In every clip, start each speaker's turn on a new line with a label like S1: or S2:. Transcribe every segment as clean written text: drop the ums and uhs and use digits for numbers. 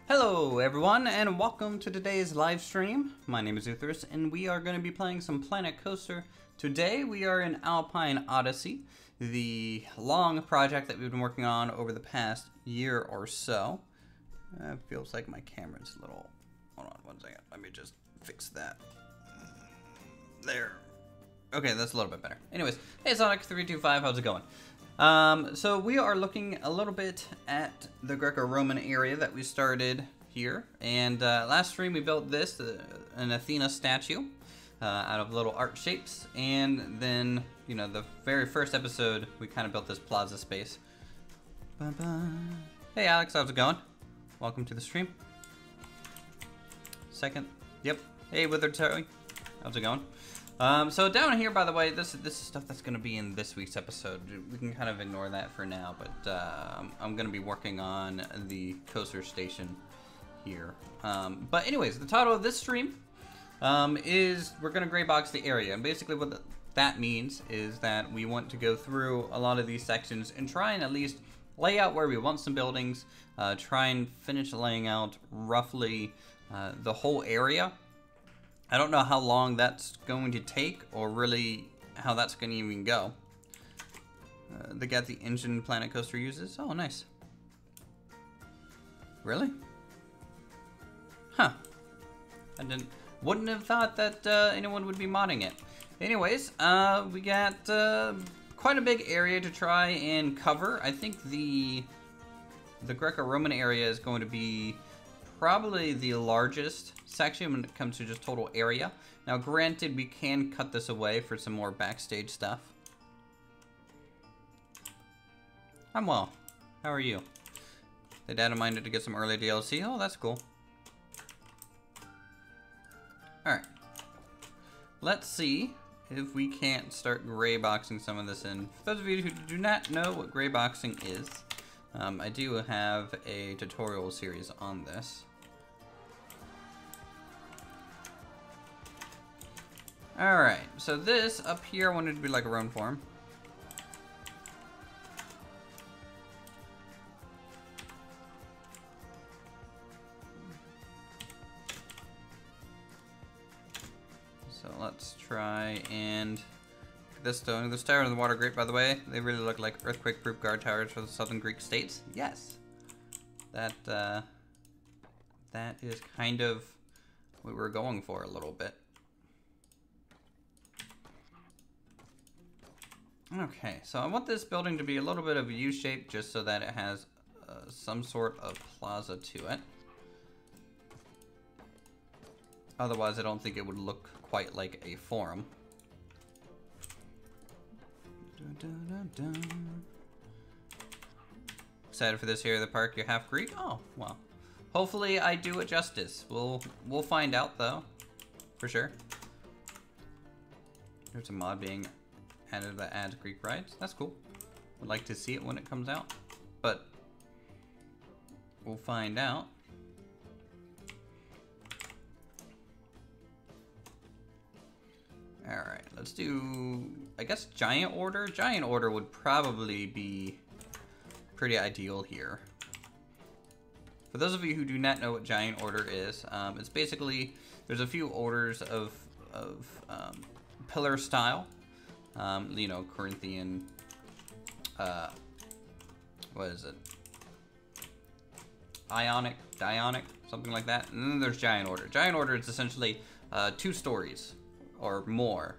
S1: Hello everyone and welcome to today's live stream. My name is Uthris and we are going to be playing some Planet Coaster. Today we are in Alpine Odyssey, the long project that we've been working on over the past year or so. It feels like my camera's a little... Hold on one second, let me just fix that. There. Okay, that's a little bit better. Anyways, hey Sonic325, how's it going? So we are looking a little bit at the Greco-Roman area that we started here, and last stream we built this, an Athena statue, out of little art shapes, and then, you know, the very first episode we kind of built this plaza space. Hey Alex, how's it going? Welcome to the stream. Second, yep. Hey Withered Terry, how's it going? So down here, by the way, this is stuff that's going to be in this week's episode. We can kind of ignore that for now, but I'm going to be working on the coaster station here. But anyways, the title of this stream is we're going to gray box the area, and basically what that means is that we want to go through a lot of these sections and try and at least lay out where we want some buildings, try and finish laying out roughly the whole area. I don't know how long that's going to take, or really how that's going to even go. They got the engine Planet Coaster uses. Oh, nice. Really? Huh. I wouldn't have thought that anyone would be modding it. Anyways, we got quite a big area to try and cover. I think the Greco-Roman area is going to be probably the largest section when it comes to just total area. Now granted, we can cut this away for some more backstage stuff. I'm well. How are you? The data minded to get some early DLC. Oh, that's cool. Alright. Let's see if we can't start gray boxing some of this in. For those of you who do not know what gray boxing is, I do have a tutorial series on this. Alright, so this up here I wanted to be like a run form. So let's try and this stone. This tower in the water grate, by the way, they really look like earthquake-proof guard towers for the southern Greek states. Yes, that is kind of what we're going for a little bit. Okay, so I want this building to be a little bit of a U-shape just so that it has some sort of plaza to it. Otherwise, I don't think it would look quite like a forum. Excited for this here, the park. You're half Greek? Oh, well. Hopefully I do it justice. We'll find out though, for sure. There's a mod being added that adds Greek rides. That's cool. Would like to see it when it comes out, but we'll find out. Alright, let's do, I guess, giant order. Giant order would probably be pretty ideal here. For those of you who do not know what giant order is, it's basically, there's a few orders of pillar style. You know, Corinthian, what is it? Ionic, Dionic, something like that. And then there's giant order. Giant order is essentially 2 stories or more,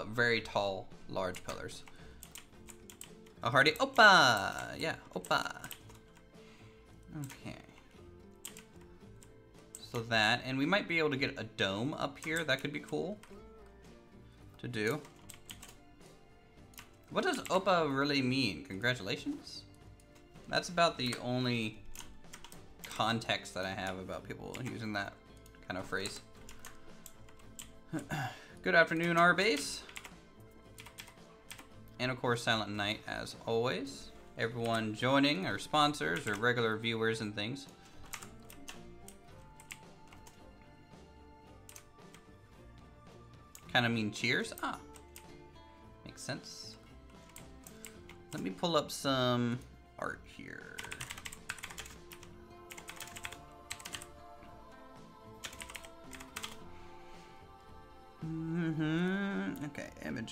S1: very tall, large pillars. A hearty oppa! Yeah, oppa! Okay. So that, and we might be able to get a dome up here. That could be cool to do. What does Oppa really mean? Congratulations? That's about the only context that I have about people using that kind of phrase. Good afternoon, R-Base. And of course, Silent Night, as always. Everyone joining, our sponsors, or regular viewers and things. Kind of mean cheers? Ah, makes sense. Let me pull up some art here.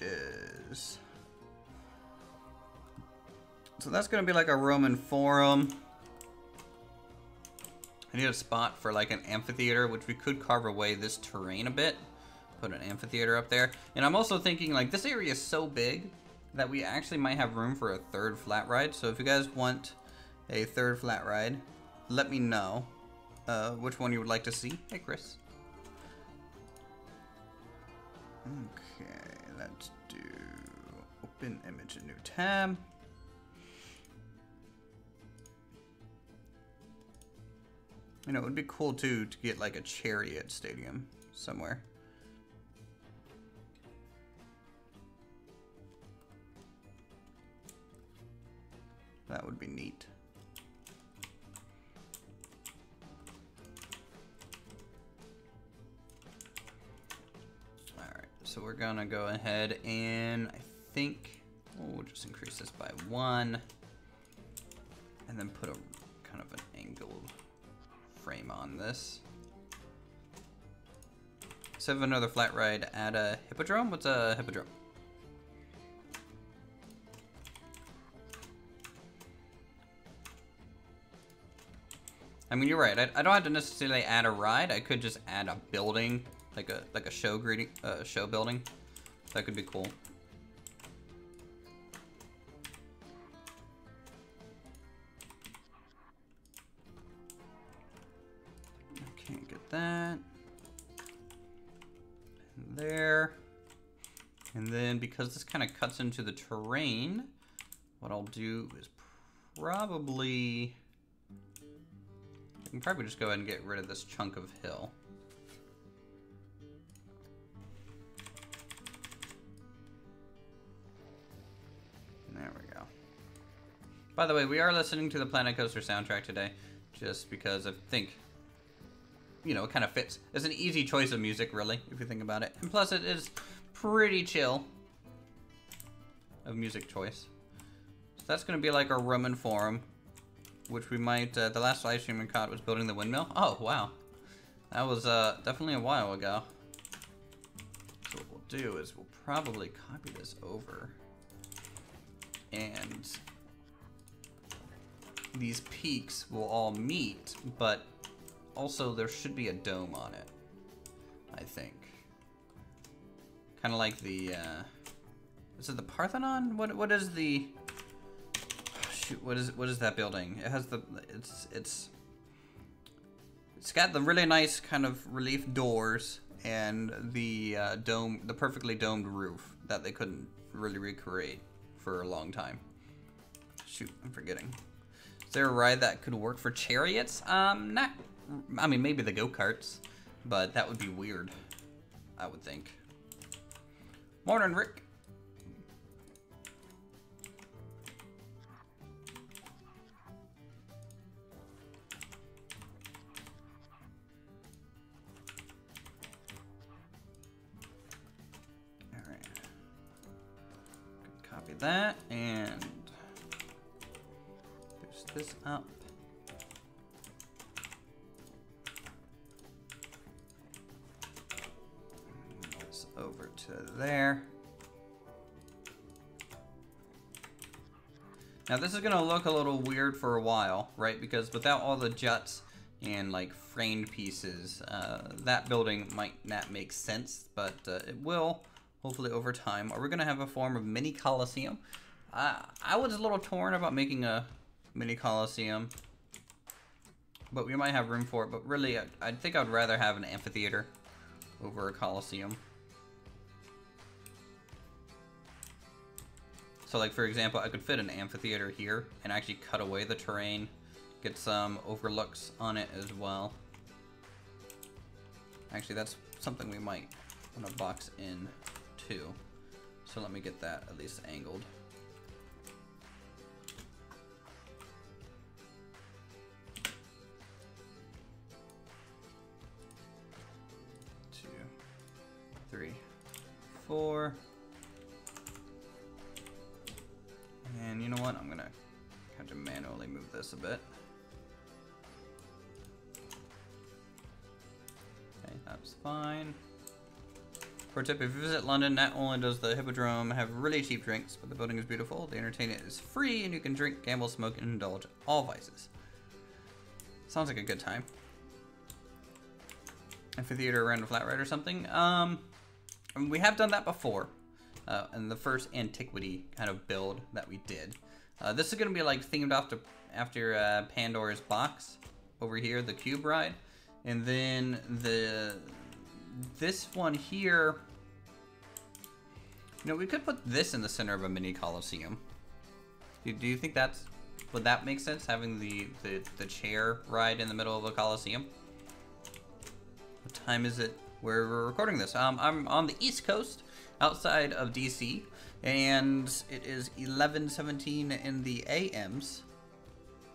S1: is... So that's gonna be like a Roman Forum. I need a spot for like an amphitheater, which we could carve away this terrain a bit. Put an amphitheater up there. And I'm also thinking like this area is so big that we actually might have room for a third flat ride. So if you guys want a third flat ride, let me know which one you would like to see. Hey, Chris. Okay, let's do open image, a new tab. You know, it would be cool too to get like a chariot stadium somewhere. That would be neat. All right, so we're gonna go ahead and I think we'll just increase this by 1 and then put a kind of an angled frame on this. Instead of another flat ride, add a hippodrome. What's a hippodrome? I mean, you're right. I don't have to necessarily add a ride. I could just add a building, like a show show building. That could be cool. Can't get that. And there. And then because this kind of cuts into the terrain, what I'll do is probably... I can probably just go ahead and get rid of this chunk of hill. There we go. By the way, we are listening to the Planet Coaster soundtrack today, just because I think, you know, it kind of fits. It's an easy choice of music, really, if you think about it. And plus, it is pretty chill of music choice. So that's going to be like our Roman Forum, which we might, the last live stream we caught was building the windmill. Oh, wow. That was definitely a while ago. So what we'll do is we'll probably copy this over. And these peaks will all meet, but also there should be a dome on it, I think. Kind of like the, is it the Parthenon? What is the... Shoot, what is that building? It has the it's got the really nice kind of relief doors and the dome, the perfectly domed roof that they couldn't really recreate for a long time. Shoot, I'm forgetting. Is there a ride that could work for chariots? Not. I mean, maybe the go-karts, but that would be weird, I would think. Morning, Rick. That and boost this up. Move this over to there. Now this is gonna look a little weird for a while, right? Because without all the juts and like framed pieces, that building might not make sense, but it will. Hopefully over time. Are we going to have a form of mini Coliseum? I was a little torn about making a mini Coliseum, but we might have room for it. But really, I think I'd rather have an amphitheater over a Coliseum. So like, for example, I could fit an amphitheater here and actually cut away the terrain, get some overlooks on it as well. Actually, that's something we might want to box in too. So let me get that at least angled. Two, three, four. And you know what? I'm gonna have to manually move this a bit. Okay, that's fine. Pro tip, if you visit London, not only does the Hippodrome have really cheap drinks, but the building is beautiful, the entertainment is free, and you can drink, gamble, smoke, and indulge all vices. Sounds like a good time. Amphitheater around a flat ride or something. We have done that before in the first antiquity kind of build that we did. This is going to be like themed after Pandora's Box over here, the cube ride. And then this one here, you know, we could put this in the center of a mini Coliseum. Do you think would that make sense, having the chair ride in the middle of a Coliseum? What time is it where we're recording this? I'm on the East Coast, outside of DC, and it is 11:17 in the AMs,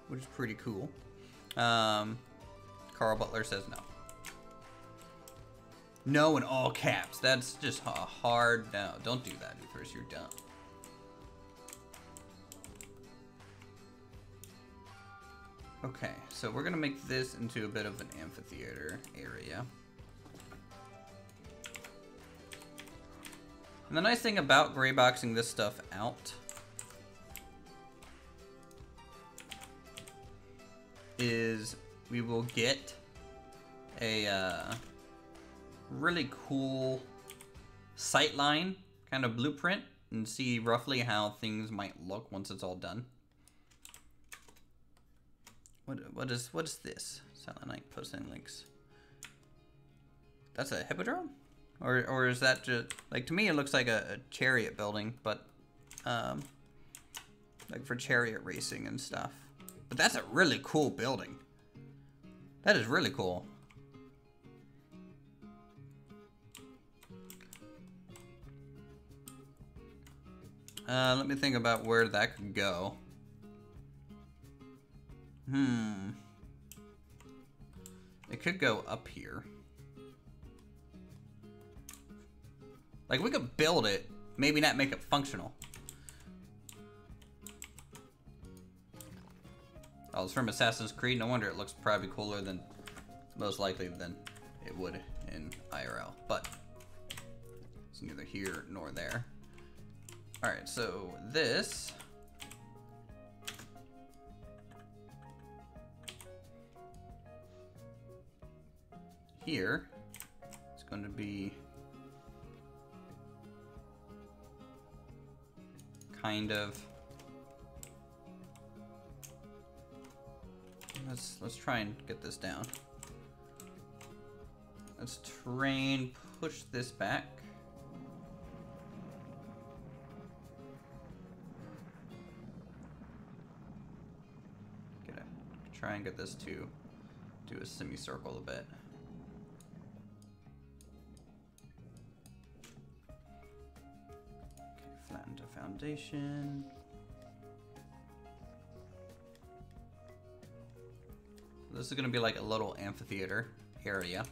S1: which is pretty cool. Carl Butler says no. No in all caps. That's just a hard no. Don't do that, first. You're dumb. Okay, so we're gonna make this into a bit of an amphitheater area. And the nice thing about gray boxing this stuff out is we will get a really cool sightline kind of blueprint and see roughly how things might look once it's all done. What is this? Selenite posting links. That's a hippodrome? Or is that just, like, to me it looks like a chariot building, but like for chariot racing and stuff. But that's a really cool building. That is really cool. Let me think about where that could go. It could go up here. Like, we could build it, maybe not make it functional. Oh, it's from Assassin's Creed. No wonder it looks probably cooler than, most likely, than it would in IRL. But it's neither here nor there. All right, so this here is going to be kind of, let's try and get this down. Let's terrain push this back. Try and get this to do a semicircle a bit. Okay, flatten to foundation. This is gonna be like a little amphitheater area.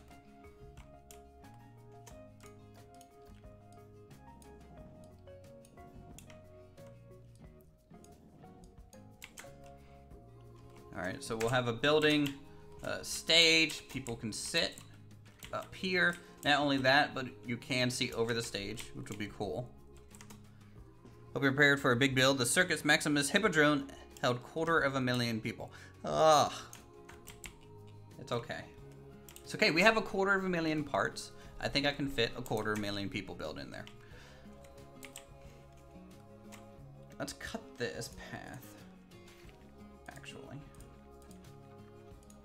S1: Alright, so we'll have a building, stage, people can sit up here. Not only that, but you can see over the stage, which will be cool. Hope you're prepared for a big build. The Circus Maximus Hippodrome held 250,000 people. Ugh. It's okay. It's okay, we have 250,000 parts. I think I can fit 250,000 people built in there. Let's cut this path.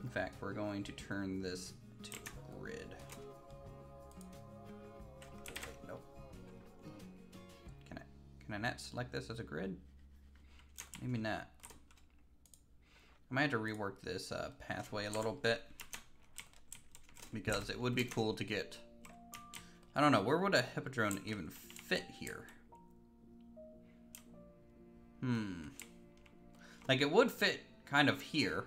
S1: In fact, we're going to turn this to grid. Nope. Can I not select this as a grid? Maybe not. I might have to rework this pathway a little bit, because it would be cool to get, I don't know, where would a hippodrome even fit here? Like, it would fit kind of here.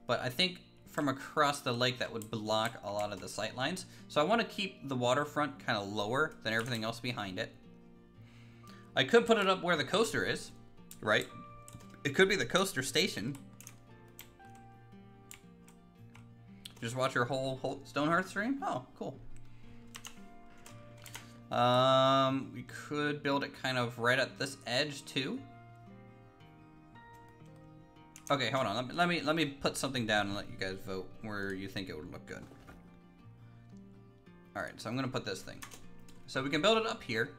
S1: But I think from across the lake that would block a lot of the sight lines. So I want to keep the waterfront kind of lower than everything else behind it. I could put it up where the coaster is, right? It could be the coaster station. Just watch your whole Stonehearth stream? Oh, cool. We could build it kind of right at this edge too. Okay, hold on. Let me put something down and let you guys vote where you think it would look good. All right, so I'm gonna put this thing. So we can build it up here.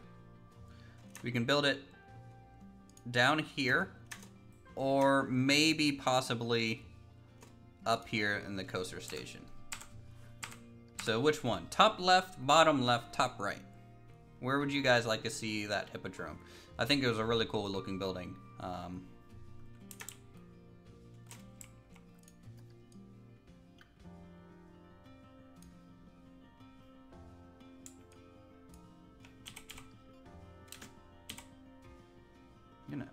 S1: We can build it down here, or maybe possibly up here in the coaster station. So which one? Top left, bottom left, top right. Where would you guys like to see that hippodrome? I think it was a really cool looking building. You know.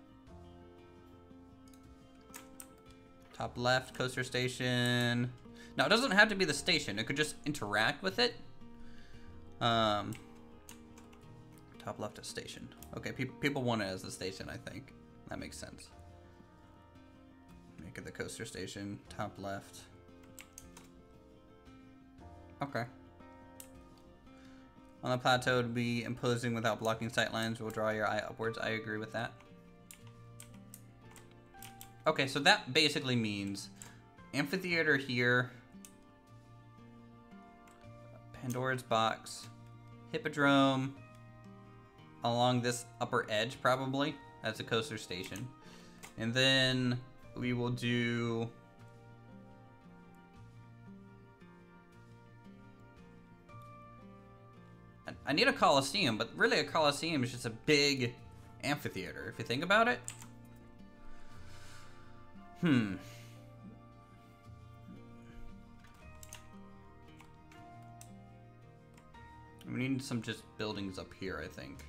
S1: Top left, coaster station. Now, it doesn't have to be the station. It could just interact with it. Top left is station. Okay, people want it as the station, I think. That makes sense. Make it the coaster station. Top left. Okay. On the plateau, to be imposing without blocking sight lines will draw your eye upwards. I agree with that. Okay, so that basically means amphitheater here, Pandora's box, hippodrome along this upper edge probably. That's a coaster station. And then we will do I need a coliseum, but really a coliseum is just a big amphitheater if you think about it. We need some just buildings up here, I think.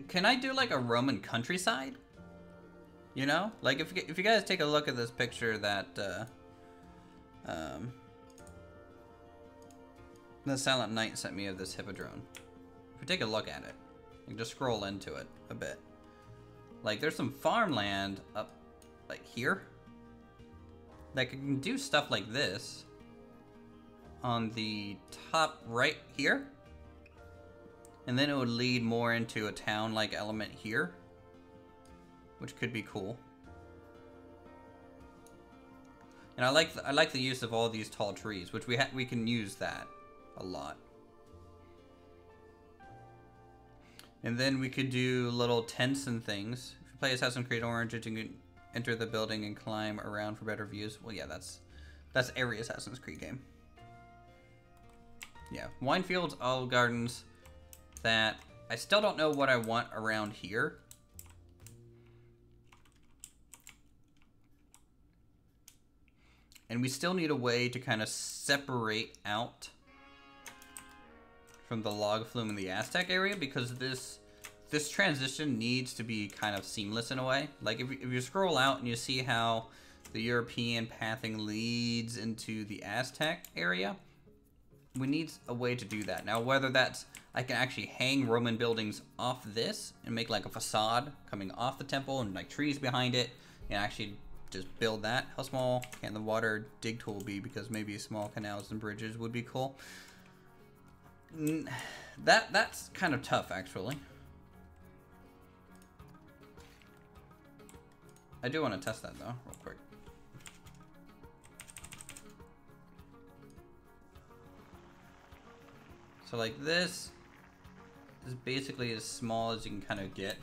S1: Can I do like a Roman countryside? You know? Like if you guys take a look at this picture that the Silent Night sent me of this hippodrome. If you take a look at it, you can just scroll into it a bit. Like, there's some farmland up, like, here. That can do stuff like this. On the top right here. And then it would lead more into a town-like element here. Which could be cool. And I like the use of all these tall trees, which we can use that a lot. And then we could do little tents and things. If you play Assassin's Creed Orange, you can enter the building and climb around for better views. Well, yeah, that's every Assassin's Creed game. Yeah, wine fields, olive gardens. That I still don't know what I want around here. And we still need a way to kind of separate out from the log flume in the Aztec area, because this transition needs to be kind of seamless in a way. Like if you scroll out and you see how the European pathing leads into the Aztec area, we need a way to do that. Now, whether that's I can actually hang Roman buildings off this and make like a facade coming off the temple and like trees behind it, and actually just build that. How small can the water dig tool be? Because maybe small canals and bridges would be cool. That's kind of tough, actually. I do want to test that though, real quick. So like this is basically as small as you can kind of get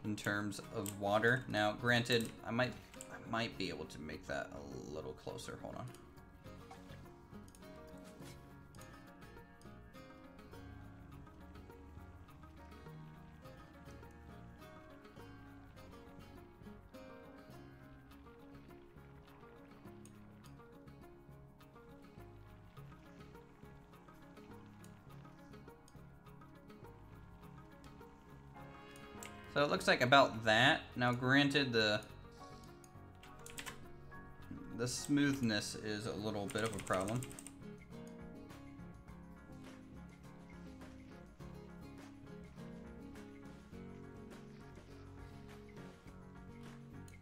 S1: in terms of water. Now, granted, I might be able to make that a little closer. Hold on. So it looks like about that. Now granted, the smoothness is a little bit of a problem.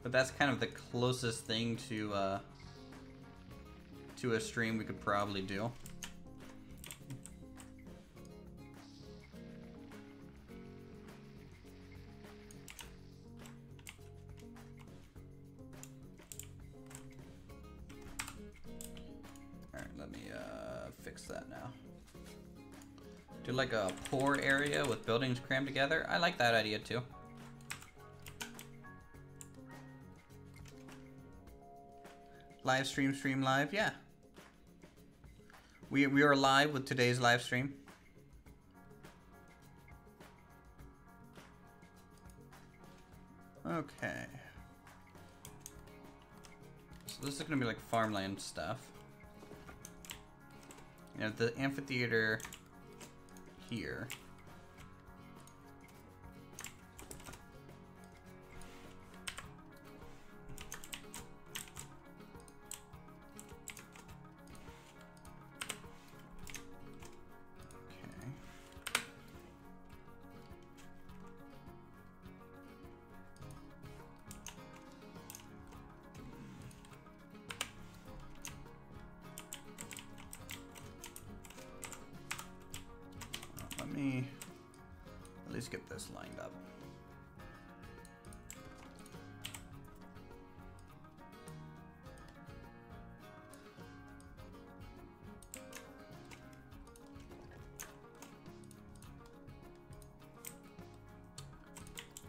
S1: But that's kind of the closest thing to a stream we could probably do. Alright, let me fix that now. Do like a poor area with buildings crammed together. I like that idea too. Live stream, stream live, yeah. We are live with today's live stream. Okay. So this is gonna be like farmland stuff. You know, the amphitheater here. Let me at least get this lined up.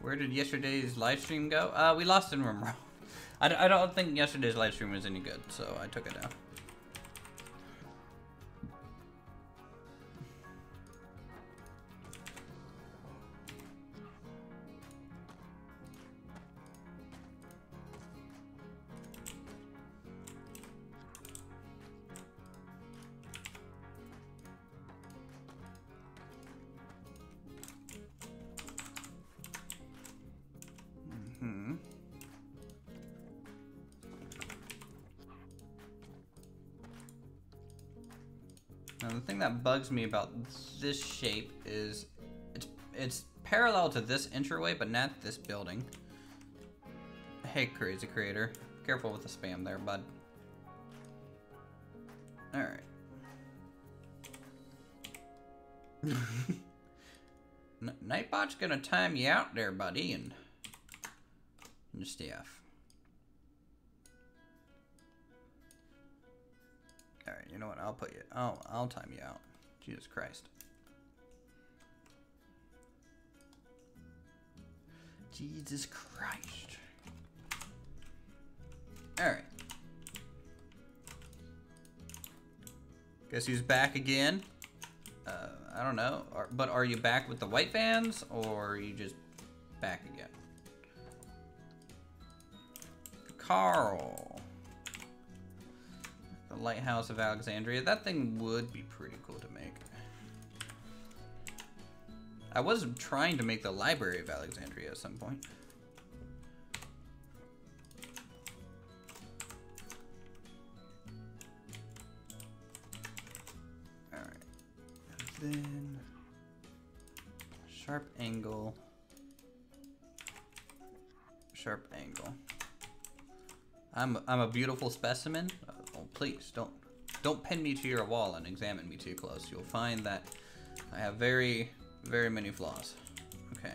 S1: Where did yesterday's live stream go? We lost in room. I don't think yesterday's live stream was any good, so I took it down. Now the thing that bugs me about this shape is it's parallel to this entryway, but not this building. Hey, crazy creator, careful with the spam there, bud. All right. Nightbot's gonna time you out there, buddy, and stuff. All right, you know what? I'll put you. I'll time you out. Jesus Christ. Jesus Christ. All right. Guess who's back again? I don't know. But are you back with the white vans, or are you just back again? Carl. The Lighthouse of Alexandria. That thing would be pretty cool to make. I was trying to make the Library of Alexandria at some point. Alright. And then sharp angle. Sharp angle. I'm a beautiful specimen. Oh, please don't pin me to your wall and examine me too close. You'll find that I have very, very many flaws. Okay,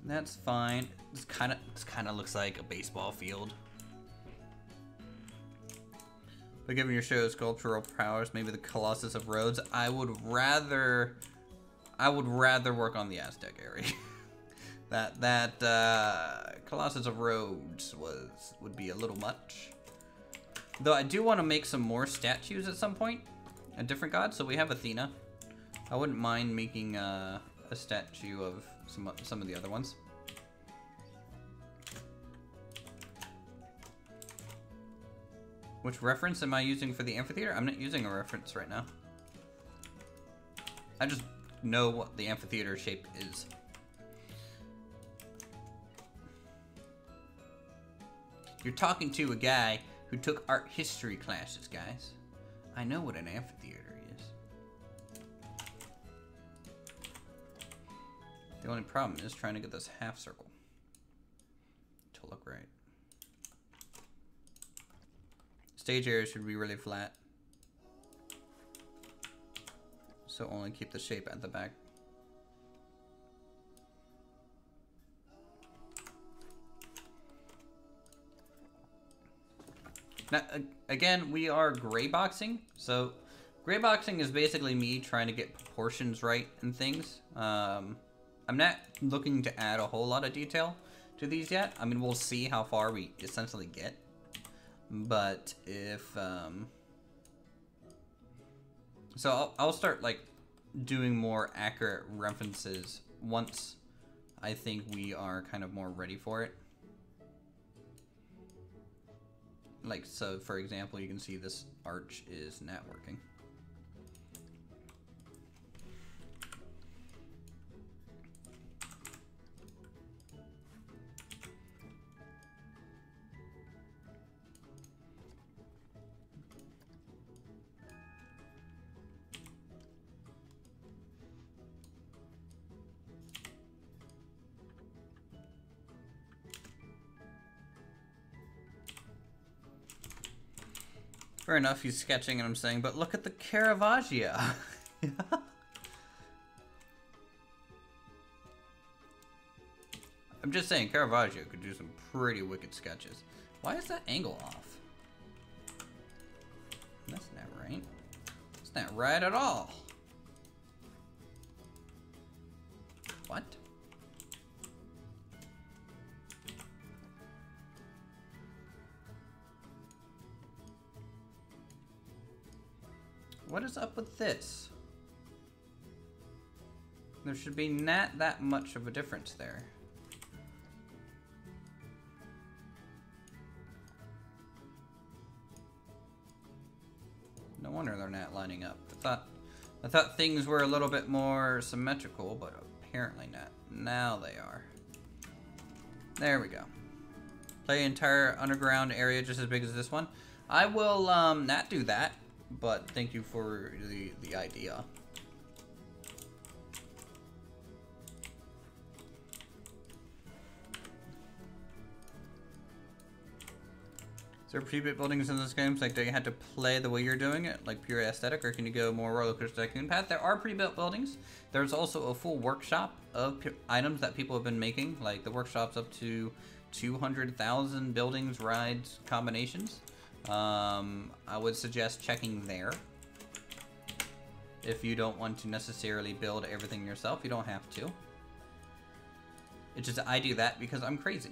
S1: that's fine. This kind of looks like a baseball field. But given your show's sculptural prowess, maybe the Colossus of Rhodes. I would rather work on the Aztec area. that Colossus of Rhodes would be a little much. Though I do want to make some more statues at some point, a different god. So we have Athena. I wouldn't mind making a statue of some of the other ones. Which reference am I using for the amphitheater? I'm not using a reference right now. I just know what the amphitheater shape is. You're talking to a guy who took art history classes, guys. I know what an amphitheater is. The only problem is trying to get this half circle. Stage area should be really flat. So only keep the shape at the back. Now, again, we are gray boxing. So gray boxing is basically me trying to get proportions right and things. I'm not looking to add a whole lot of detail to these yet. I mean, we'll see how far we essentially get. But if... So I'll start, like, doing more accurate references once I think we are kind of more ready for it. Like, so, for example, you can see this arch is not working. Fair enough, he's sketching and I'm saying, but look at the Caravaggia. Yeah. I'm just saying, Caravaggio could do some pretty wicked sketches. Why is that angle off? That's not right. That's not right at all. What? What is up with this? There should be not that much of a difference there. No wonder they're not lining up. I thought things were a little bit more symmetrical, but apparently not. Now they are. There we go. Play entire underground area just as big as this one. I will not do that. But thank you for the idea. Is there pre-built buildings in this game? Like, do you have to play the way you're doing it, like pure aesthetic, or can you go more roller coaster tycoon path? There are pre-built buildings. There's also a full workshop of items that people have been making. Like the workshop's up to 200,000 buildings, rides, combinations. I would suggest checking there. If you don't want to necessarily build everything yourself, you don't have to. It's just I do that because I'm crazy.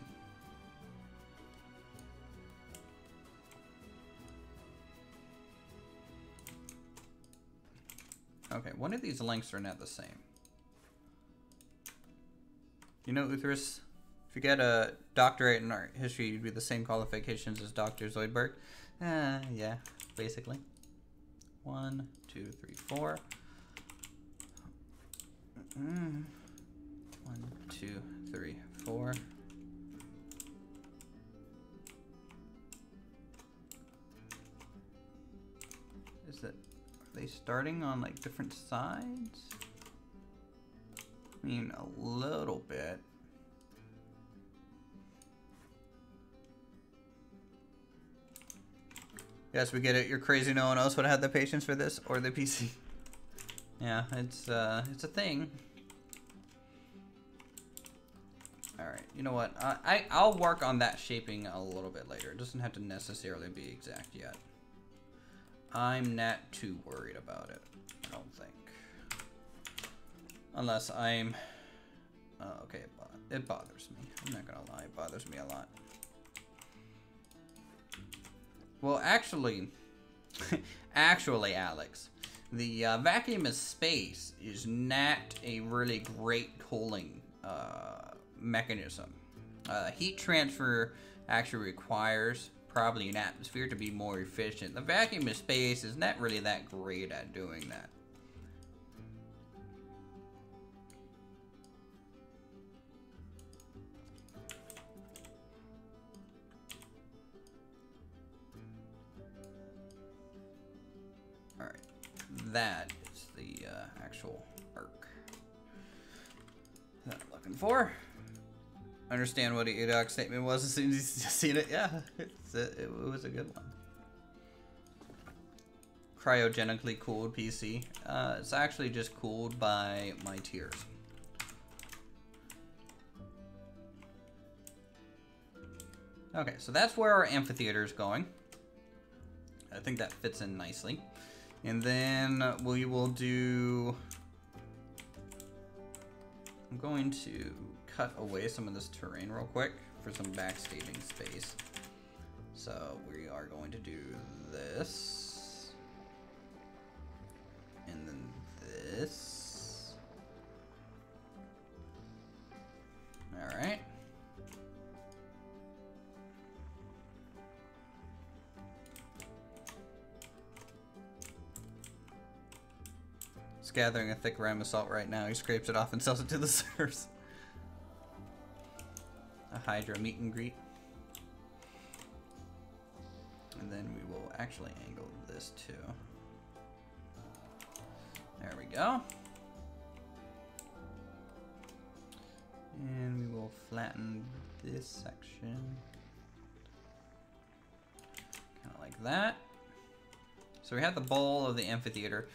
S1: Okay, one of these links are not the same. You know, Uthris, if you get a doctorate in art history, you'd be the same qualifications as Dr. Zoidberg. Yeah, basically. 1, 2, 3, 4. 1, 2, 3, 4. Is it? Are they starting on like different sides? I mean, a little bit. Yes, we get it. You're crazy. No one else would have the patience for this or the PC. Yeah, it's a thing. All right, you know what? I'll work on that shaping a little bit later. It doesn't have to necessarily be exact yet. I'm not too worried about it. I don't think. Unless I'm. Okay, it bothers me. I'm not gonna lie, it bothers me a lot. Well, actually, Alex, the vacuum of space is not a really great cooling mechanism. Heat transfer actually requires probably an atmosphere to be more efficient. The vacuum of space is not really that great at doing that. That is the actual arc that I'm looking for. Understand what the EDOC statement was as soon as you seen it. Yeah, it was a good one. cryogenically cooled PC. It's actually just cooled by my tiers. Okay, so that's where our amphitheater is going. I think that fits in nicely. And then we will do... I'm going to cut away some of this terrain real quick for some backstaging space. So we are going to do this. And then this. Alright. He's gathering a thick ram of salt right now. He scrapes it off and sells it to the serfs. A Hydra meet and greet. And then we will actually angle this too. There we go. And we will flatten this section. Kind of like that. So we have the bowl of the amphitheater.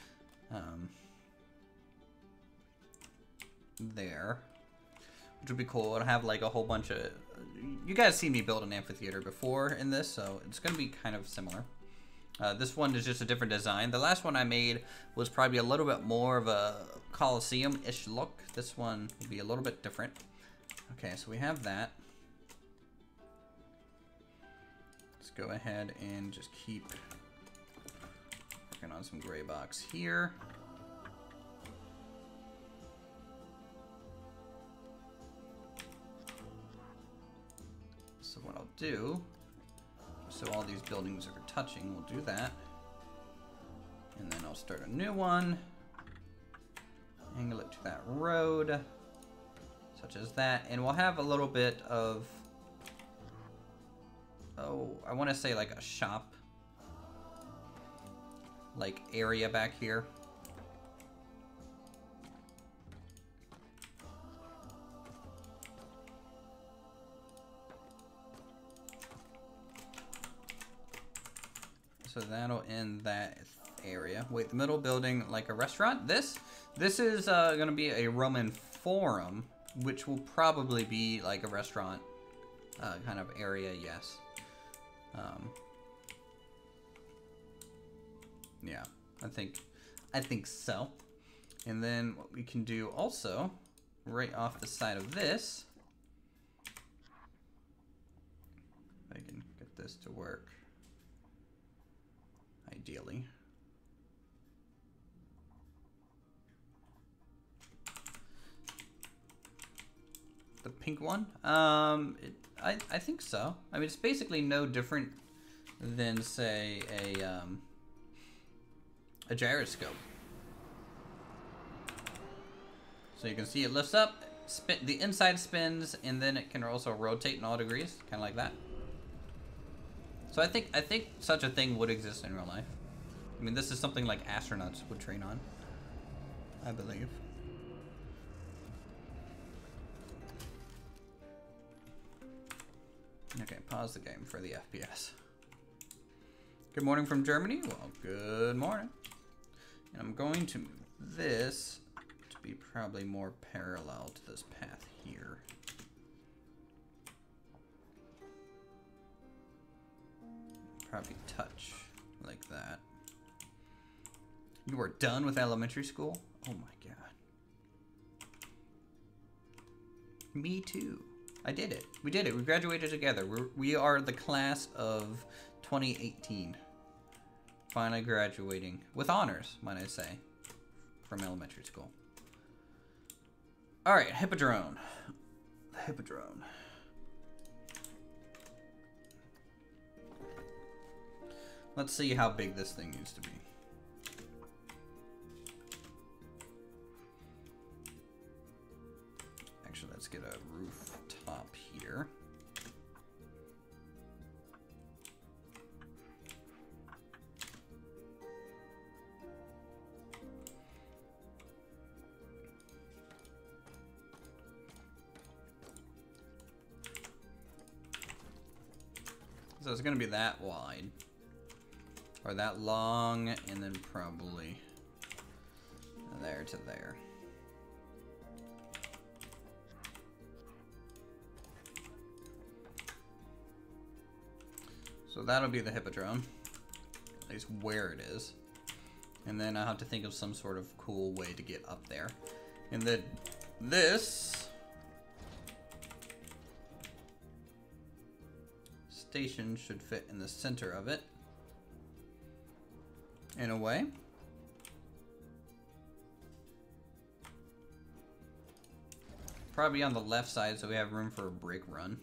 S1: There, which would be cool. It'll have like a whole bunch of, you guys see me build an amphitheater before in this, so it's gonna be kind of similar. This one is just a different design. The last one I made was probably a little bit more of a Colosseum-ish look. This one will be a little bit different. Okay, so we have that. Let's go ahead and just keep working on some gray box here. So what I'll do, so all these buildings are touching, we'll do that. And then I'll start a new one. Angle it to that road, such as that. And we'll have a little bit of, oh, I want to say like a shop, like area back here. So that'll end that area. Wait, the middle building like a restaurant? This is gonna be a Roman Forum, which will probably be like a restaurant kind of area, yes. Yeah, I think so. And then what we can do also, right off the side of this, if I can get this to work. Ideally. The pink one? I think so. I mean, it's basically no different than, say, a gyroscope. So you can see it lifts up, the inside spins, and then it can also rotate in all degrees, kind of like that. So I think such a thing would exist in real life. I mean, this is something like astronauts would train on, I believe. Okay, pause the game for the FPS. Good morning from Germany. Well, good morning. And I'm going to move this to be probably more parallel to this path here. Probably touch like that. You are done with elementary school? Oh my god. Me too. I did it. We did it. We graduated together. We are the class of 2018. Finally graduating. With honors, might I say. From elementary school. Alright, Hippodrome. The Hippodrome. Let's see how big this thing needs to be. Actually, let's get a rooftop here. So it's going to be that wide. Or that long, and then probably there to there. So that'll be the Hippodrome, at least where it is. And then I'll have to think of some sort of cool way to get up there. And then this station should fit in the center of it, in a way. Probably on the left side so we have room for a brake run.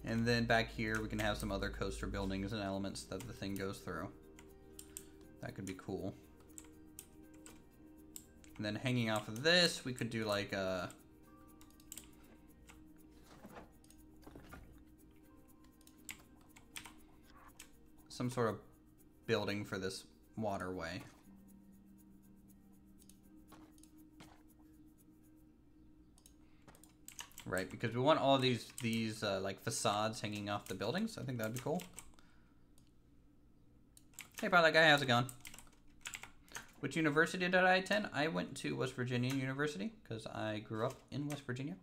S1: And then back here we can have some other coaster buildings and elements that the thing goes through. That could be cool. And then hanging off of this, we could do like a... some sort of building for this waterway. Right, because we want all these like facades hanging off the buildings. I think that'd be cool. Hey, pal, that guy, how's it going? Which university did I attend? I went to West Virginia University because I grew up in West Virginia.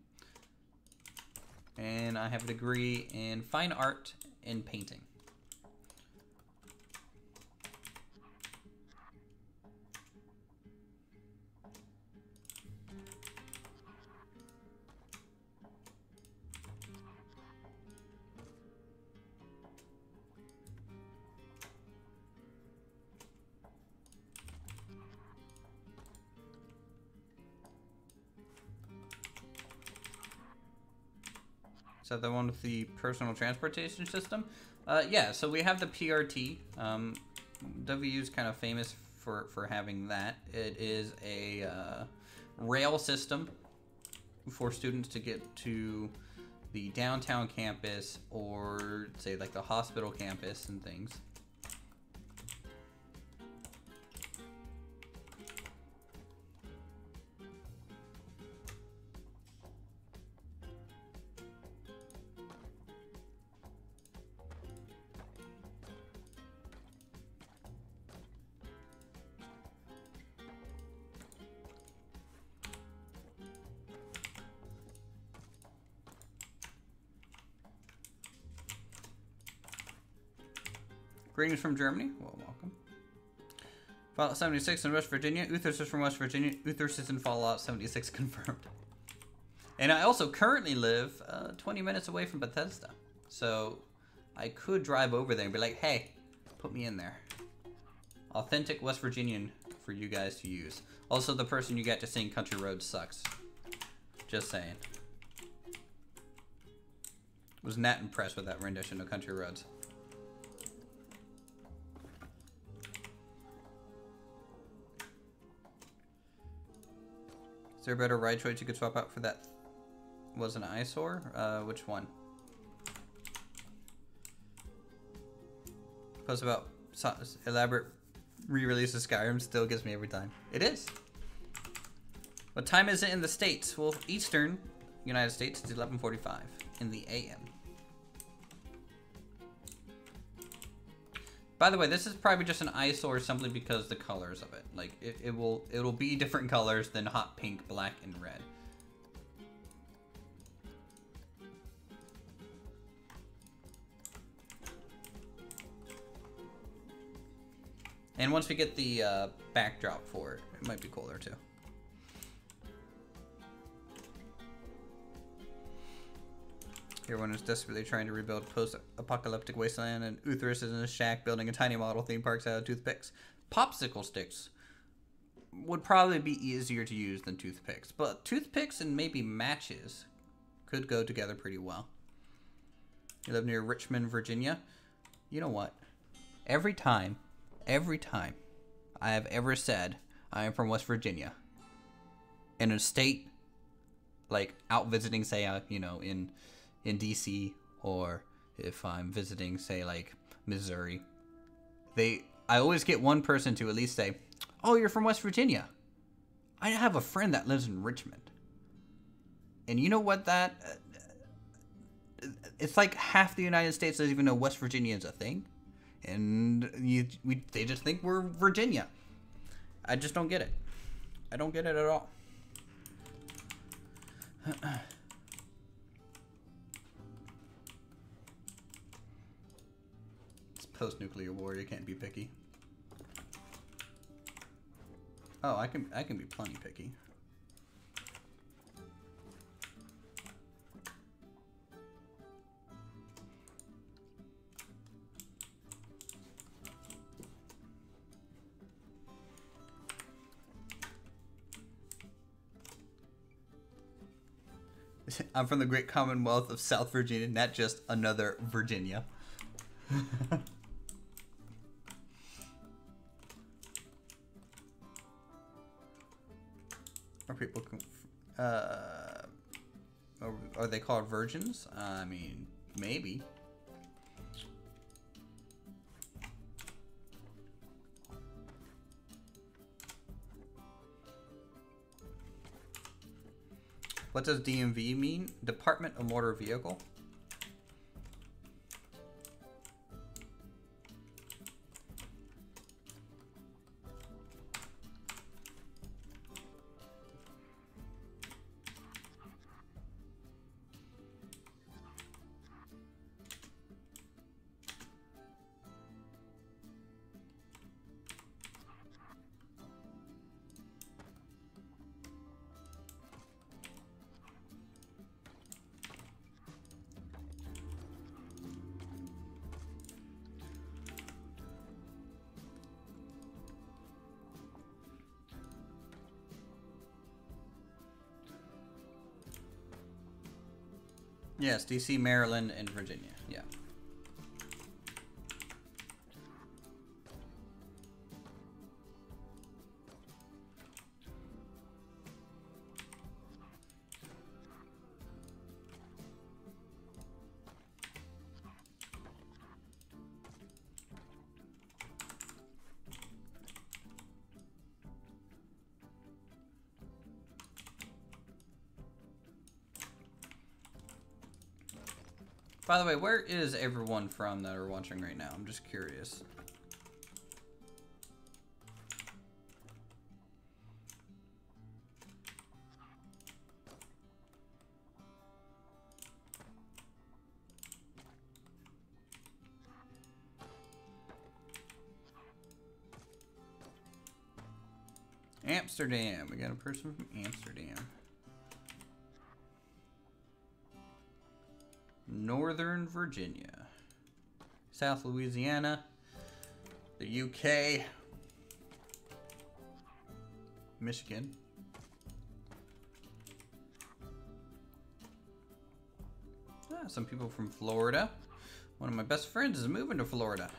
S1: And I have a degree in fine art and painting. Is that the one with the personal transportation system? Yeah, so we have the PRT. WU is kind of famous for having that. It is a rail system for students to get to the downtown campus or, say, like the hospital campus and things. Greetings from Germany. Well, welcome. Fallout 76 in West Virginia. Uthers is from West Virginia. Uthers is in Fallout 76 confirmed. And I also currently live 20 minutes away from Bethesda. So I could drive over there and be like, hey, put me in there. Authentic West Virginian for you guys to use. Also, the person you get to sing Country Roads sucks. Just saying. Was not impressed with that rendition of Country Roads. Is there a better ride choice you could swap out for that? Was an eyesore? Which one? Post about elaborate re-release of Skyrim still gets me every time. It is. What time is it in the States? Well, Eastern United States is 11:45 in the AM. By the way, this is probably just an eyesore simply because the colors of it. Like, it'll be different colors than hot pink, black, and red. And once we get the backdrop for it, it might be cooler too. Everyone is desperately trying to rebuild post-apocalyptic wasteland, and Uthris is in a shack building a tiny model theme parks out of toothpicks. Popsicle sticks would probably be easier to use than toothpicks, but toothpicks and maybe matches could go together pretty well. You live near Richmond, Virginia. You know what? Every time I have ever said I am from West Virginia, in a state, like out visiting, say, you know, in DC, or if I'm visiting, say, like Missouri, I always get one person to at least say, oh, you're from West Virginia. I have a friend that lives in Richmond. And you know what it's like half the United States doesn't even know West Virginia is a thing, and they just think we're Virginia. I just don't get it. I don't get it at all. It's post-nuclear war. You can't be picky. Oh, I can be plenty picky. I'm from the great Commonwealth of South Virginia, not just another Virginia. Are people, are they called virgins? I mean, maybe. What does DMV mean? Department of Motor Vehicle. Yes, DC, Maryland, and Virginia. Yeah. By the way, where is everyone from that are watching right now? I'm just curious. Amsterdam. We got a person from Amsterdam. Northern Virginia, South Louisiana, the UK, Michigan, some people from Florida. One of my best friends is moving to Florida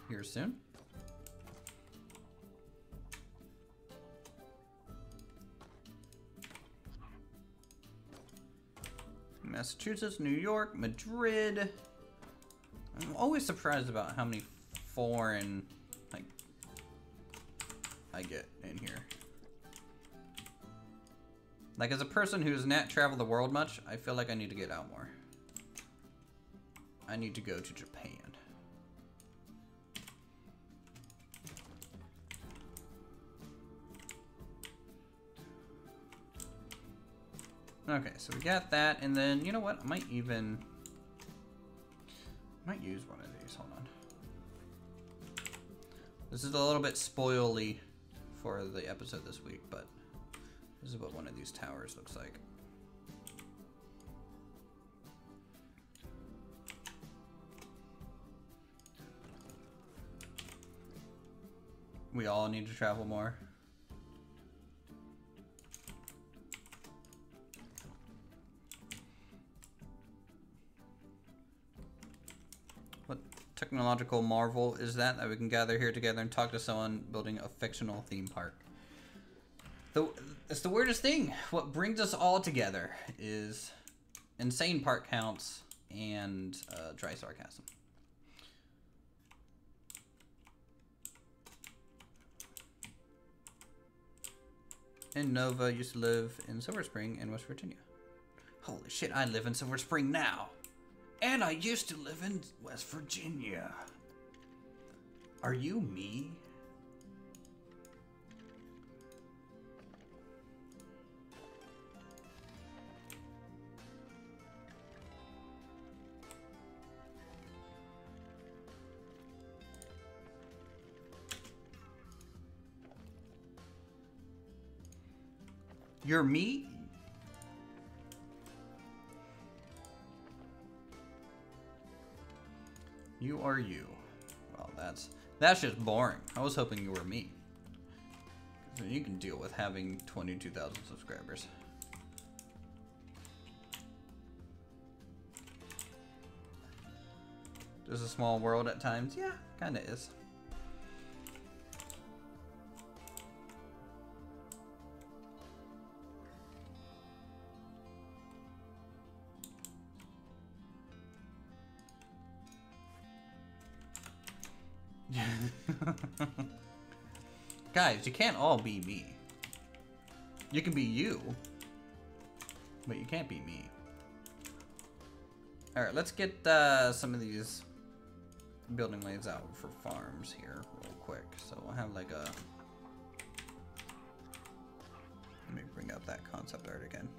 S1: here soon. Massachusetts, New York, Madrid. I'm always surprised about how many foreign, like, I get in here. Like, as a person who's not traveled the world much, I feel like I need to get out more. I need to go to Japan. Okay, so we got that, and then, you know what, I might use one of these, hold on. This is a little bit spoily for the episode this week, but this is what one of these towers looks like. We all need to travel more. Technological marvel is that we can gather here together and talk to someone building a fictional theme park. It's the weirdest thing. What brings us all together is insane part counts and dry sarcasm. And Nova used to live in Silver Spring in West Virginia. Holy shit, I live in Silver Spring now. And I used to live in West Virginia. Are you me? You're me? You are you. Well, that's just boring. I was hoping you were me. So you can deal with having 22,000 subscribers. There's a small world at times. Yeah, kinda is. Guys, you can't all be me. You can be you, but you can't be me. Alright, let's get some of these building lays out for farms here real quick. So we'll have like a... Let me bring up that concept art again.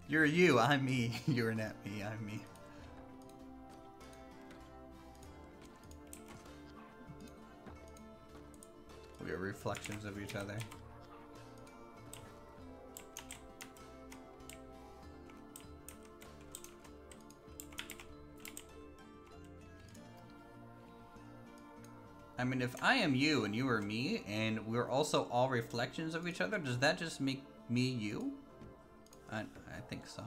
S1: You're you, I'm me. You're not me, I'm me. We are reflections of each other. I mean, if I am you and you are me, and we're also all reflections of each other, does that just make me you? I think so.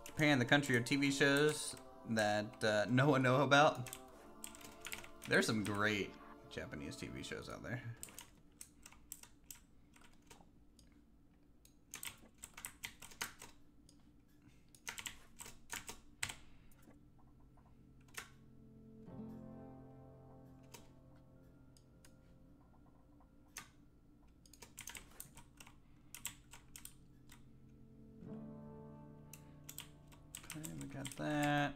S1: Japan, the country of TV shows that no one know about. There's some great Japanese TV shows out there. Okay, we got that.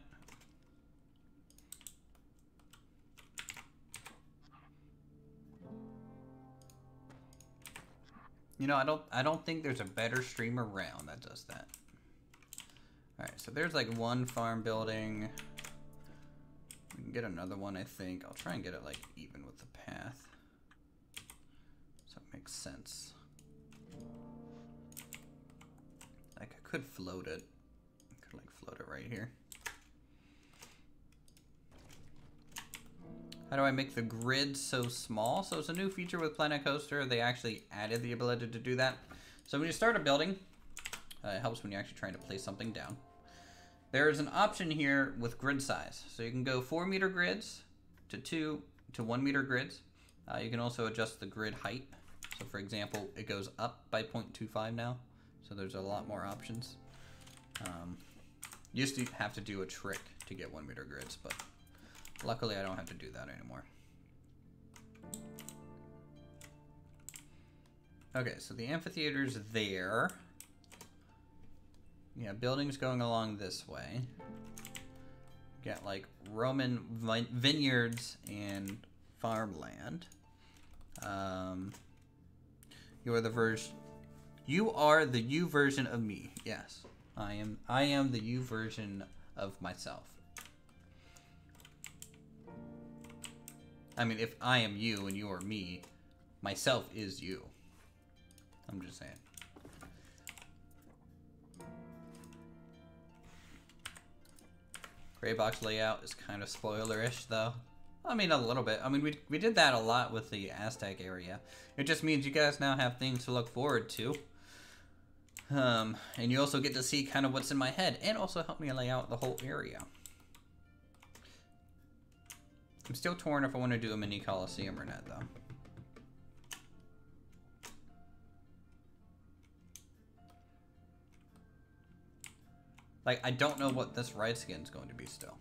S1: You know, I don't think there's a better streamer around that does that. Alright, so there's like one farm building. We can get another one, I think. I'll try and get it like even with the path, so it makes sense. Like I could float it. I could like float it right here. How do I make the grid so small? So it's a new feature with Planet Coaster. They actually added the ability to do that. So when you start a building, it helps when you're actually trying to place something down. There is an option here with grid size. So you can go 4-meter grids to 2 to 1-meter grids. You can also adjust the grid height. So for example, it goes up by 0.25 now. So there's a lot more options. Used to have to do a trick to get 1-meter grids, but luckily I don't have to do that anymore. Okay, so the amphitheater's there. Yeah, buildings going along this way. Got like Roman vineyards and farmland. You are the you version of me. Yes, I am the you version of myself. I mean, if I am you and you are me, myself is you. I'm just saying. Gray box layout is kind of spoilerish, though. I mean, a little bit. I mean, we did that a lot with the Aztec area. It just means you guys now have things to look forward to. And you also get to see kind of what's in my head, and also help me lay out the whole area. I'm still torn if I want to do a mini Coliseum or not, though. Like, I don't know what this ride skin is going to be still.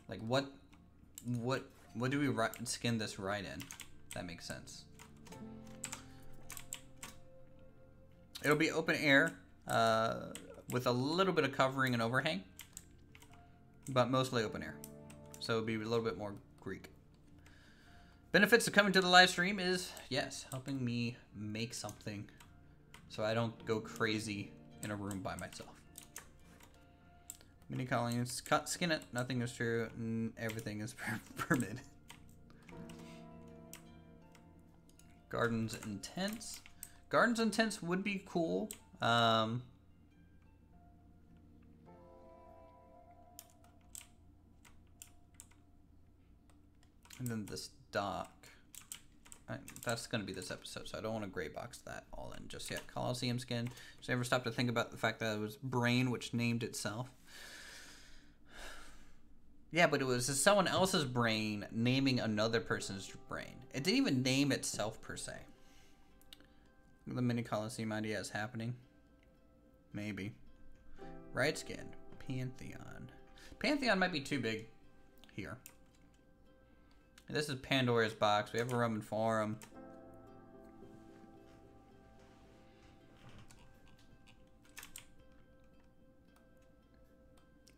S1: Like, what do we skin this ride in? That makes sense. It'll be open air with a little bit of covering and overhang, but mostly open air. So it'll be a little bit more Greek. Benefits of coming to the live stream is, yes, helping me make something so I don't go crazy in a room by myself. Mini colonies, skin it, nothing is true, and everything is permitted. Gardens and tents. Gardens and tents would be cool. And then this dock. That's going to be this episode, so I don't want to gray box that all in just yet. Coliseum skin. Just never stopped to think about the fact that it was Brain, which named itself. Yeah, but it was someone else's brain naming another person's brain. It didn't even name itself, per se. The mini Coliseum idea is happening. Maybe. Right skin. Pantheon. Pantheon might be too big here. This is Pandora's box. We have a Roman Forum.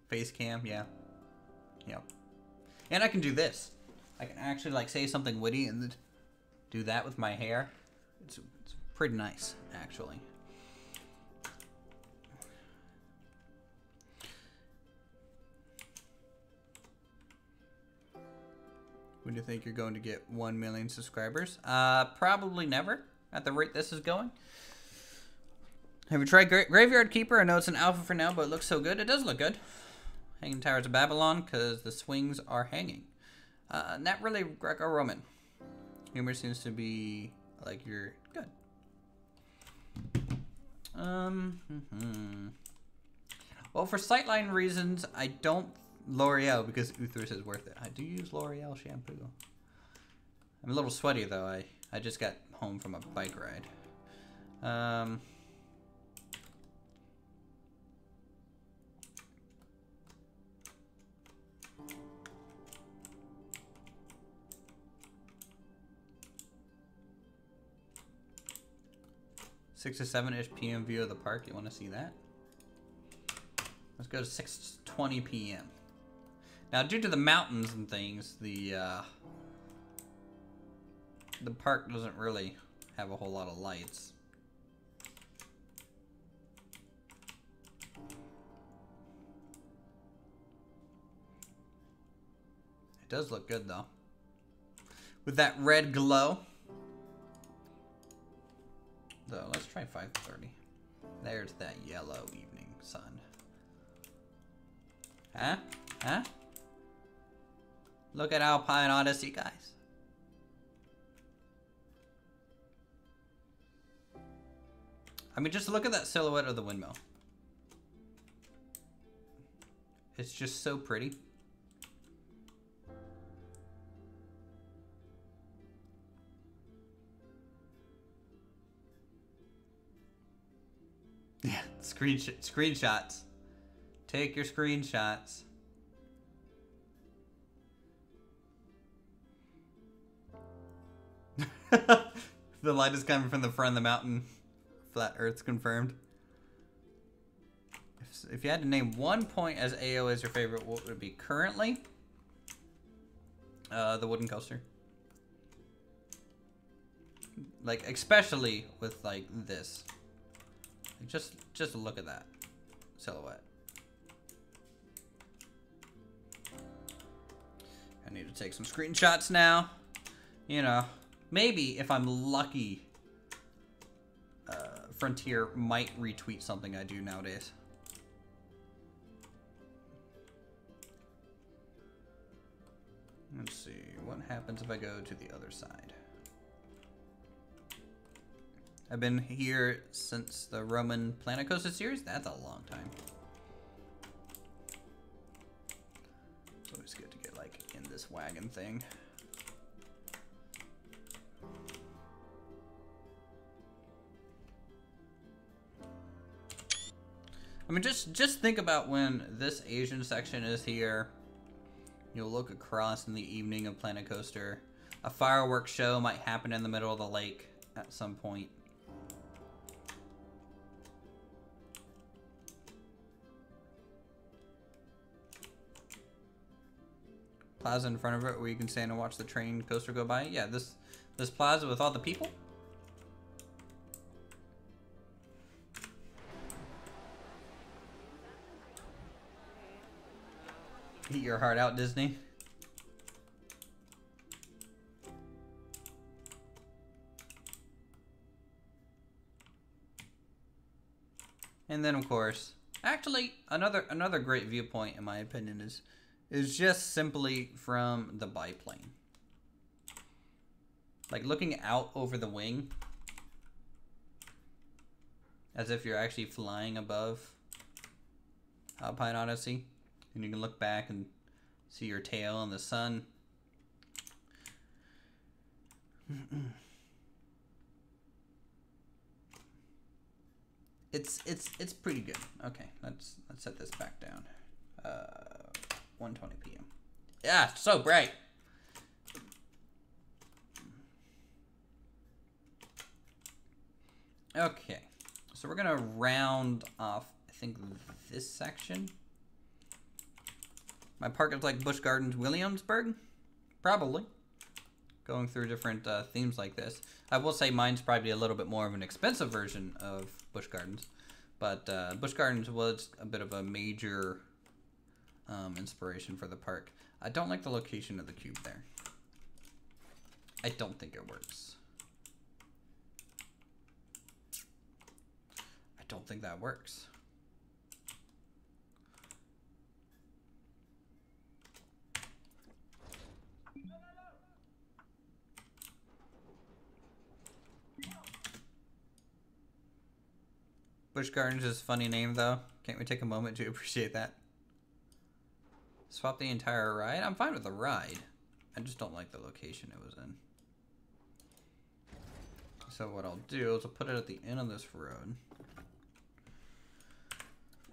S1: Face cam, yeah. Yep. And I can do this. I can actually like say something witty and do that with my hair. It's pretty nice, actually. When do you think you're going to get 1 million subscribers? Probably never, at the rate this is going. Have you tried Graveyard Keeper? I know it's an alpha for now, but it looks so good. It does look good. Hanging Towers of Babylon, because the swings are hanging. Not really Greco-Roman. Humor seems to be like you're good. Well, for sightline reasons, I don't L'Oreal because Uthris is worth it. I do use L'Oreal shampoo. I'm a little sweaty though. I just got home from a bike ride. 6 to 7-ish p.m. view of the park. You want to see that? Let's go to 6:20 p.m. Now, due to the mountains and things, the park doesn't really have a whole lot of lights. It does look good though, with that red glow. So let's try 5:30. There's that yellow evening sun. Huh? Huh? Look at Alpine Odyssey, guys. I mean, just look at that silhouette of the windmill. It's just so pretty. Yeah, screenshots. Take your screenshots. The light is coming from the front of the mountain. Flat Earth's confirmed. If you had to name one point as AO as your favorite, what would it be currently? The wooden coaster. Like, especially with like this. Just look at that silhouette. I need to take some screenshots now. You know, maybe if I'm lucky, Frontier might retweet something I do nowadays. Let's see, what happens if I go to the other side? I've been here since the Roman Planet Coaster series. That's a long time. It's always good to get like in this wagon thing. I mean, just think about when this Asian section is here. You'll look across in the evening of Planet Coaster. A fireworks show might happen in the middle of the lake at some point. Plaza in front of it where you can stand and watch the train coaster go by. Yeah, this plaza with all the people. Eat your heart out, Disney. And then, of course, actually, another great viewpoint, in my opinion, is just simply from the biplane. Like looking out over the wing, as if you're actually flying above Alpine Odyssey, and you can look back and see your tail in the sun. It's pretty good. Okay, let's set this back down. 1:20 p.m. Yeah, so bright. Okay, so we're gonna round off, I think, this section. My park is like Busch Gardens, Williamsburg, probably. Going through different themes like this. I will say mine's probably a little bit more of an expensive version of Busch Gardens, but Busch Gardens was a bit of a major inspiration for the park. I don't like the location of the cube there. I don't think it works. I don't think that works. Busch Gardens is a funny name, though. Can't we take a moment to appreciate that? Swap the entire ride? I'm fine with the ride. I just don't like the location it was in. So what I'll do is I'll put it at the end of this road.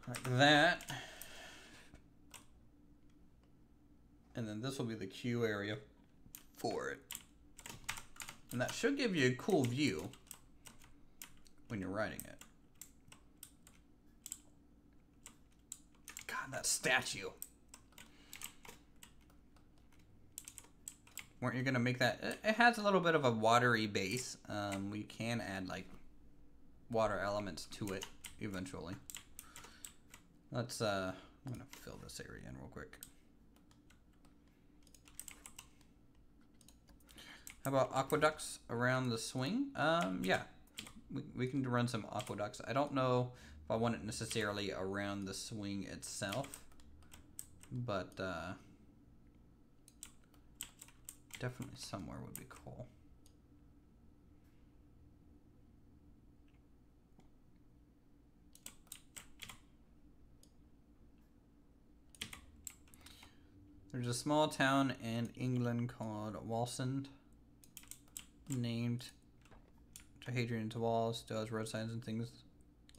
S1: Like that. And then this will be the queue area for it. And that should give you a cool view when you're riding it. God, that statue. Weren't you gonna make that? It has a little bit of a watery base. We can add like water elements to it eventually. Let's I'm gonna fill this area in real quick. How about aqueducts around the swing? Yeah, we can run some aqueducts. I don't know if I want it necessarily around the swing itself, but definitely somewhere would be cool. There's a small town in England called Walsend, named to Hadrian's Wall. Still has road signs and things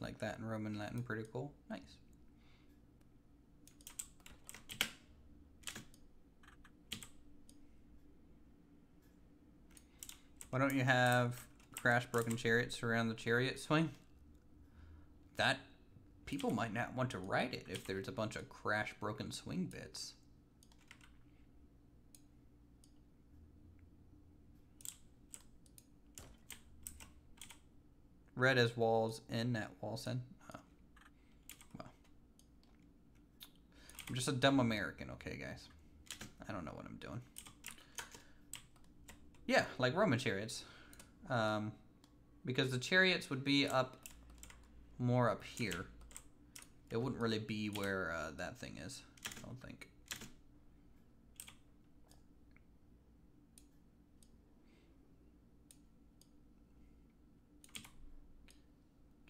S1: like that in Roman Latin. Pretty cool. Nice. Why don't you have crash broken chariots around the chariot swing? That people might not want to ride it if there's a bunch of crash broken swing bits. Red as walls in at Walson. Oh. Well. I'm just a dumb American, okay, guys? I don't know what I'm doing. Yeah, like Roman chariots. Because the chariots would be up more up here. It wouldn't really be where that thing is, I don't think.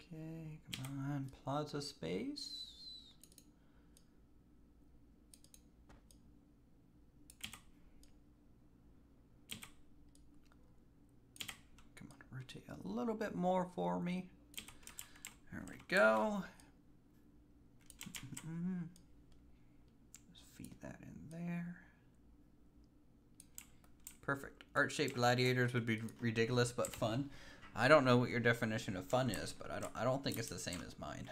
S1: Okay, come on, plaza space. Come on, rotate a little bit more for me. There we go. Let's feed that in there. Perfect. Art-shaped gladiators would be ridiculous but fun. I don't know what your definition of fun is, but I don't think it's the same as mine.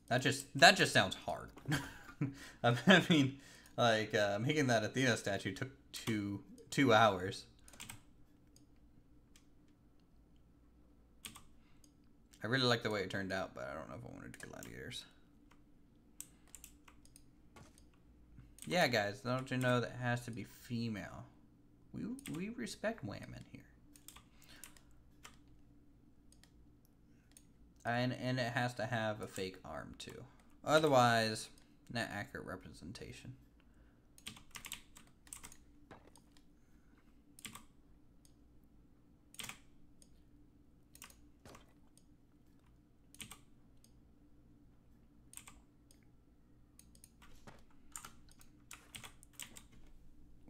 S1: That just sounds hard. I mean, like making that Athena statue took two hours. I really like the way it turned out, but I don't know if I wanted gladiators. Yeah, guys, don't you know that it has to be female? We respect women here. And it has to have a fake arm too. Otherwise, not accurate representation.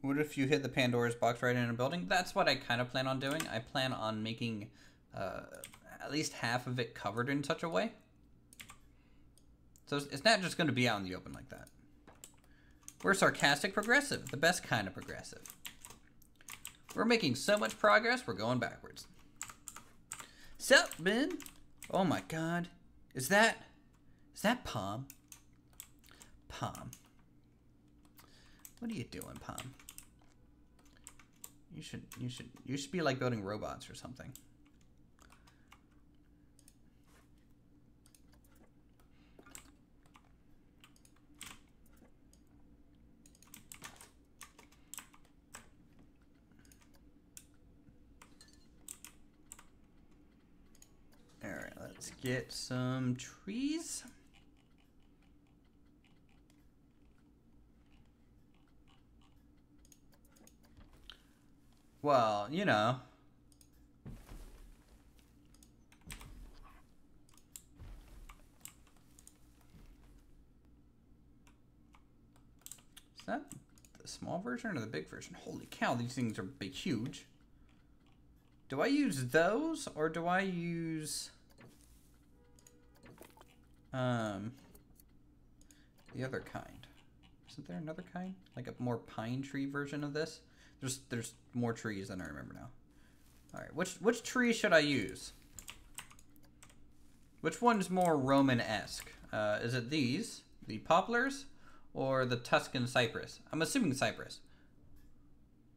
S1: What if you hit the Pandora's box right in a building? That's what I kind of plan on doing. I plan on making at least half of it covered in such a way. So it's not just going to be out in the open like that. We're sarcastic progressive, the best kind of progressive. We're making so much progress, we're going backwards. Sup, Ben? Oh my god. Is that Palm? Palm. What are you doing, Palm? You should be like building robots or something. All right, let's get some trees. Well, you know. Is that the small version or the big version? Holy cow, these things are big, huge. Do I use those or do I use the other kind? Isn't there another kind? Like a more pine tree version of this? There's more trees than I remember now. All right, which tree should I use? Which one's more Roman-esque? Is it these, the poplars, or the Tuscan cypress? I'm assuming cypress.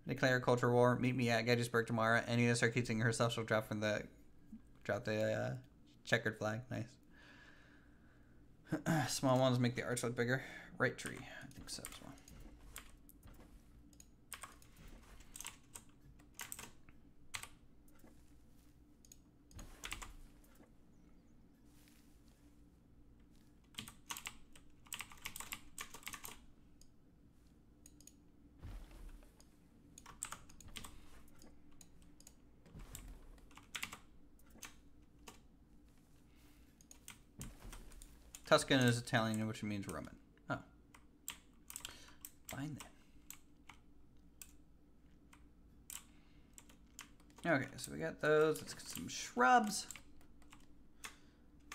S1: Declare culture war. Meet me at Gettysburg tomorrow. Any of the starts singing herself, she'll drop the checkered flag. Nice. Small ones make the arch look bigger. Right tree. I think so as well. Tuscan is Italian, which means Roman. Oh. Fine then. Okay, so we got those. Let's get some shrubs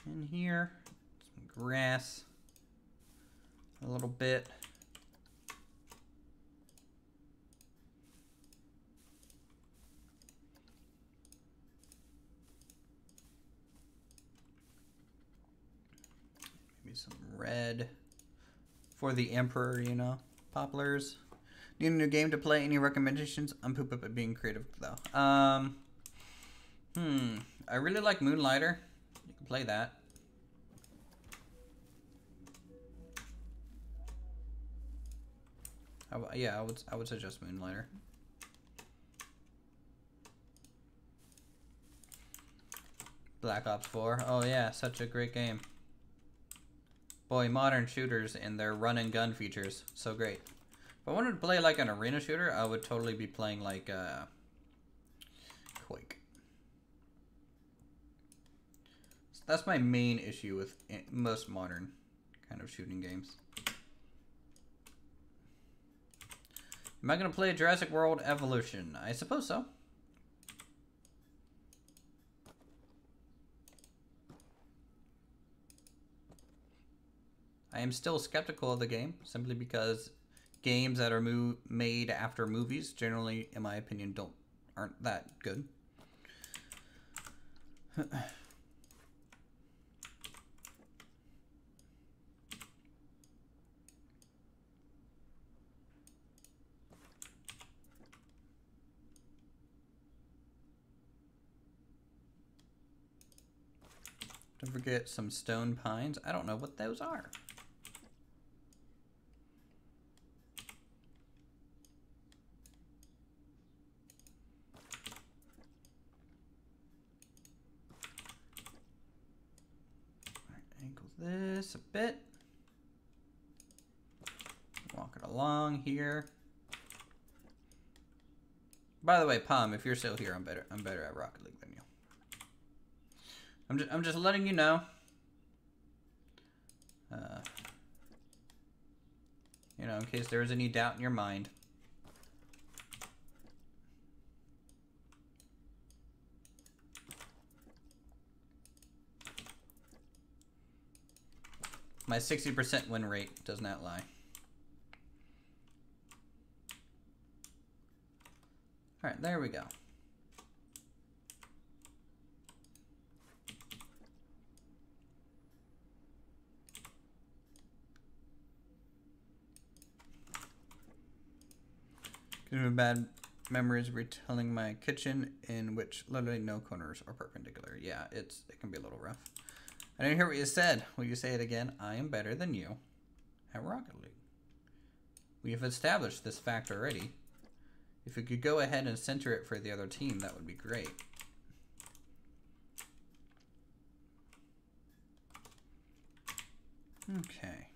S1: in here. Some grass. A little bit. Some red for the Emperor, you know. Poplars. Need a new game to play? Any recommendations? I'm poop up at being creative though. I really like Moonlighter. You can play that. Yeah, I would suggest Moonlighter. Black Ops 4. Oh yeah, such a great game. Boy, modern shooters and their run and gun features, so great. If I wanted to play like an arena shooter, I would totally be playing like Quake. So that's my main issue with most modern kind of shooting games. Am I going to play Jurassic World Evolution? I suppose so. I am still skeptical of the game, simply because games that are made after movies generally, in my opinion, aren't that good. Don't forget some stone pines. I don't know what those are. Angle this a bit. Walk it along here. By the way, Palm, if you're still here, I'm better at Rocket League than you. I'm just letting you know. You know, in case there is any doubt in your mind. My 60% win rate does not lie. All right, there we go. Give me bad memories retelling my kitchen in which literally no corners are perpendicular. Yeah, it can be a little rough. I didn't hear what you said. Will you say it again? I am better than you at Rocket League. We have established this fact already. If you could go ahead and center it for the other team, that would be great. Okay.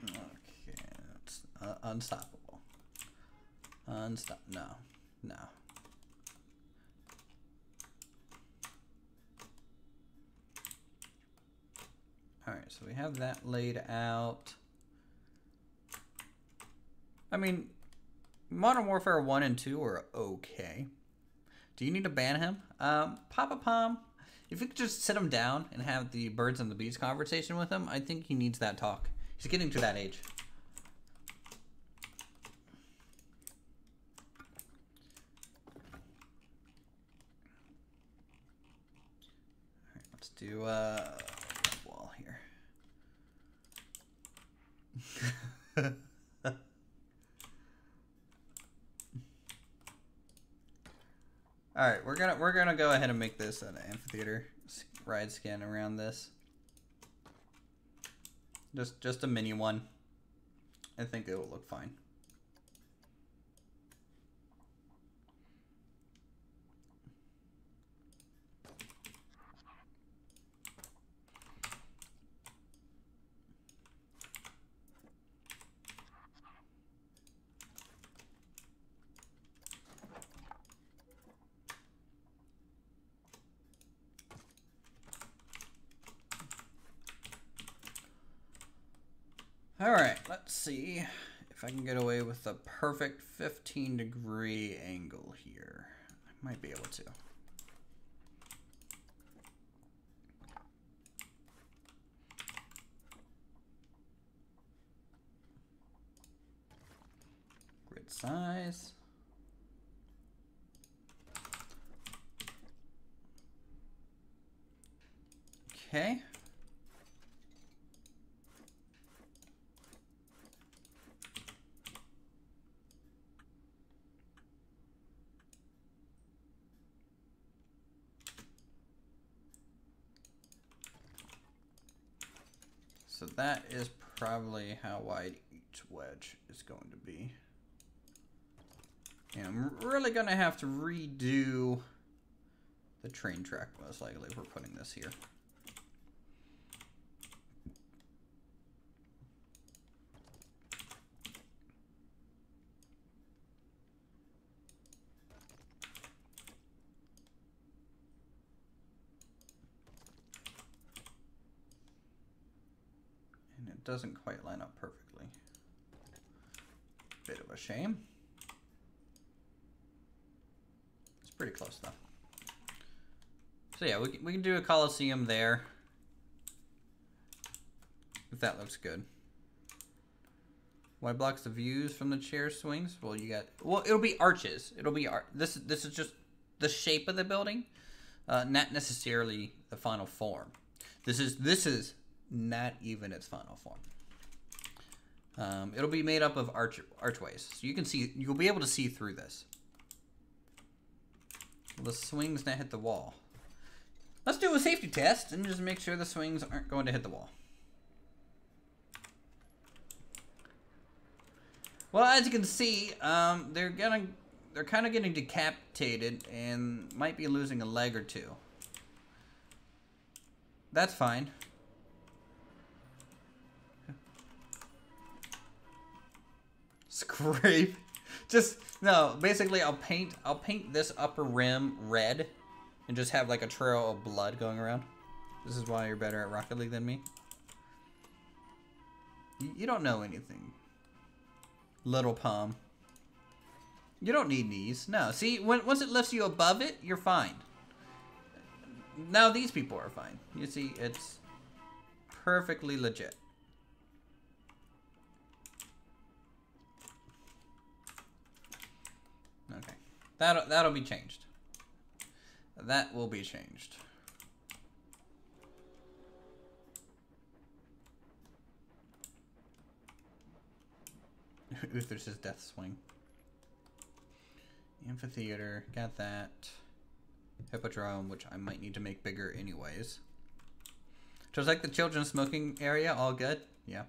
S1: Okay, that's unstoppable. No. Alright, so we have that laid out. I mean, Modern Warfare 1 and 2 are okay. Do you need to ban him? Papa Palm, if you could just sit him down and have the birds and the bees conversation with him, I think he needs that talk. He's getting to that age. Alright, let's do wall here. All right, we're gonna go ahead and make this an amphitheater ride skin around this. Just a mini one. I think it will look fine. All right, let's see if I can get away with the perfect 15-degree angle here. I might be able to. Grid size. Okay. So that is probably how wide each wedge is going to be. And I'm really gonna have to redo the train track most likely if we're putting this here. Doesn't quite line up perfectly. Bit of a shame. pretty close though. So yeah, we can do a Coliseum there. If that looks good. Why blocks the views from the chair swings? Well, it'll be arches. It'll be this is just the shape of the building, not necessarily the final form. This is not even its final form. It'll be made up of archways, so you'll be able to see through this. Will the swings not hit the wall? Let's do a safety test and just make sure the swings aren't going to hit the wall. Well, as you can see, they're kind of getting decapitated and might be losing a leg or two. That's fine. Scrape. No, basically I'll paint this upper rim red and just have like a trail of blood going around. This is why you're better at Rocket League than me. You don't know anything. Little palm. You don't need knees. No, see, once it lifts you above it, you're fine. Now these people are fine. You see, it's perfectly legit. Okay, that'll be changed. That will be changed. Uther's death swing. Amphitheater, got that. Hippodrome, which I might need to make bigger anyways. Just like the children's smoking area, all good? Yeah.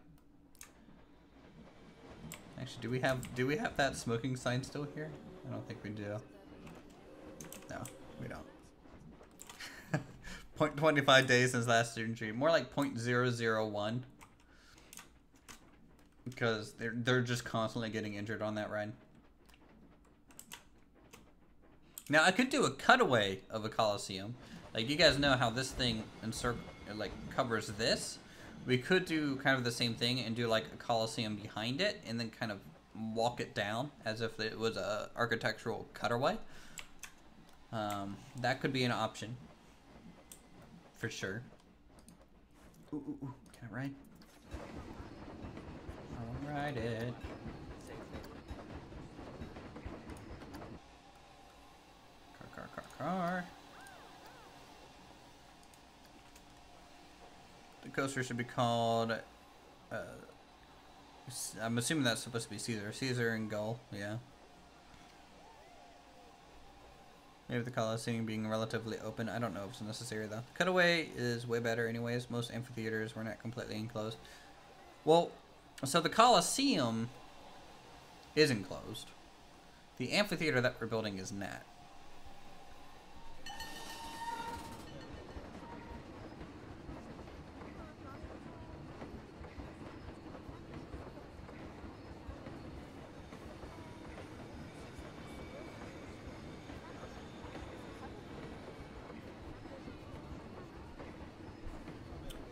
S1: Actually, do we have that smoking sign still here? I don't think we do. No, we don't. 0.25 days since last surgery. More like 0.001. Because they're just constantly getting injured on that ride. Now I could do a cutaway of a Coliseum. Like, you guys know how this thing covers this. We could do kind of the same thing and do like a Coliseum behind it and then kind of walk it down as if it was a architectural cutaway. That could be an option. For sure. Ooh, can I ride? I'll ride it. Car. The coaster should be called, I'm assuming that's supposed to be Caesar. Caesar and Gull, yeah. Maybe the Coliseum being relatively open. I don't know if it's necessary though. Cutaway is way better anyways. Most amphitheaters were not completely enclosed. Well, so the Coliseum is enclosed. The amphitheater that we're building is not.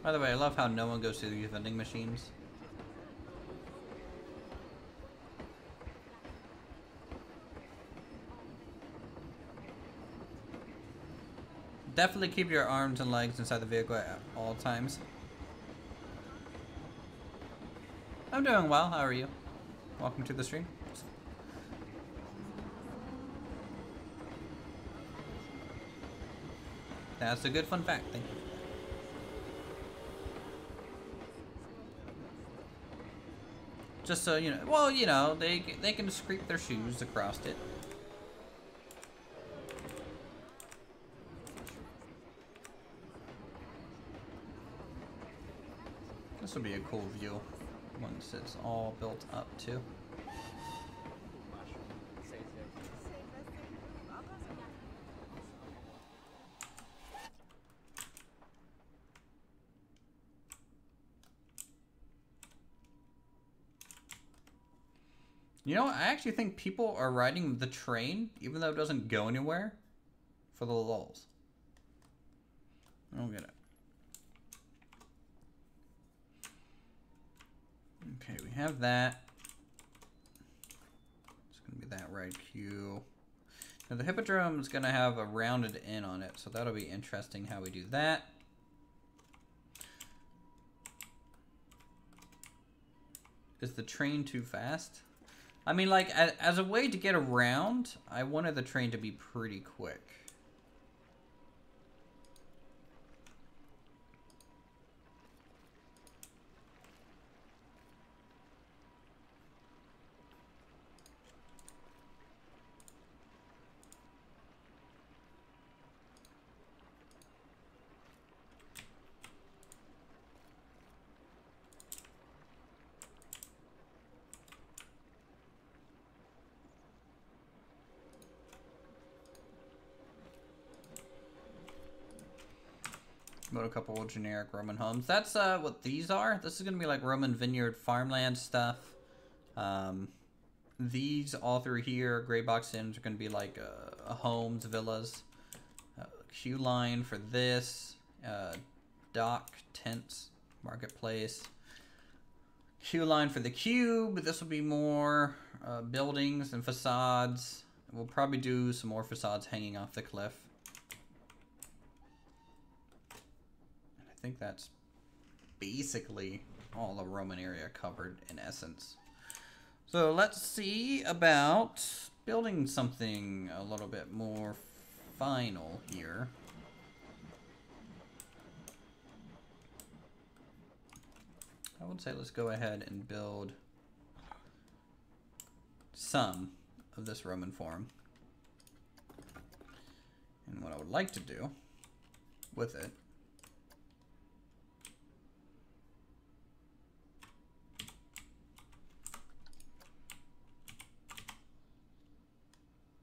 S1: By the way, I love how no one goes through these vending machines. Definitely keep your arms and legs inside the vehicle at all times. I'm doing well. How are you? Welcome to the stream. That's a good fun fact. Thank you. Just so you know, well, you know, they can scrape their shoes across it. This will be a cool view once it's all built up too. You know, I actually think people are riding the train, even though it doesn't go anywhere, for the lulz. I don't get it. Okay, we have that. It's gonna be that ride queue. Now the Hippodrome is going to have a rounded in on it, so that'll be interesting how we do that. Is the train too fast? I mean, like, as a way to get around, I wanted the train to be pretty quick. About a couple of generic Roman homes. That's what these are. This is going to be like Roman vineyard farmland stuff. These all through here, gray box inns, are going to be like homes, villas. Queue line for this. Dock, tents, marketplace. Queue line for the cube. This will be more buildings and facades. We'll probably do some more facades hanging off the cliff. I think that's basically all the Roman area covered in essence. So let's see about building something a little bit more final here. I would say let's go ahead and build some of this Roman Forum. And what I would like to do with it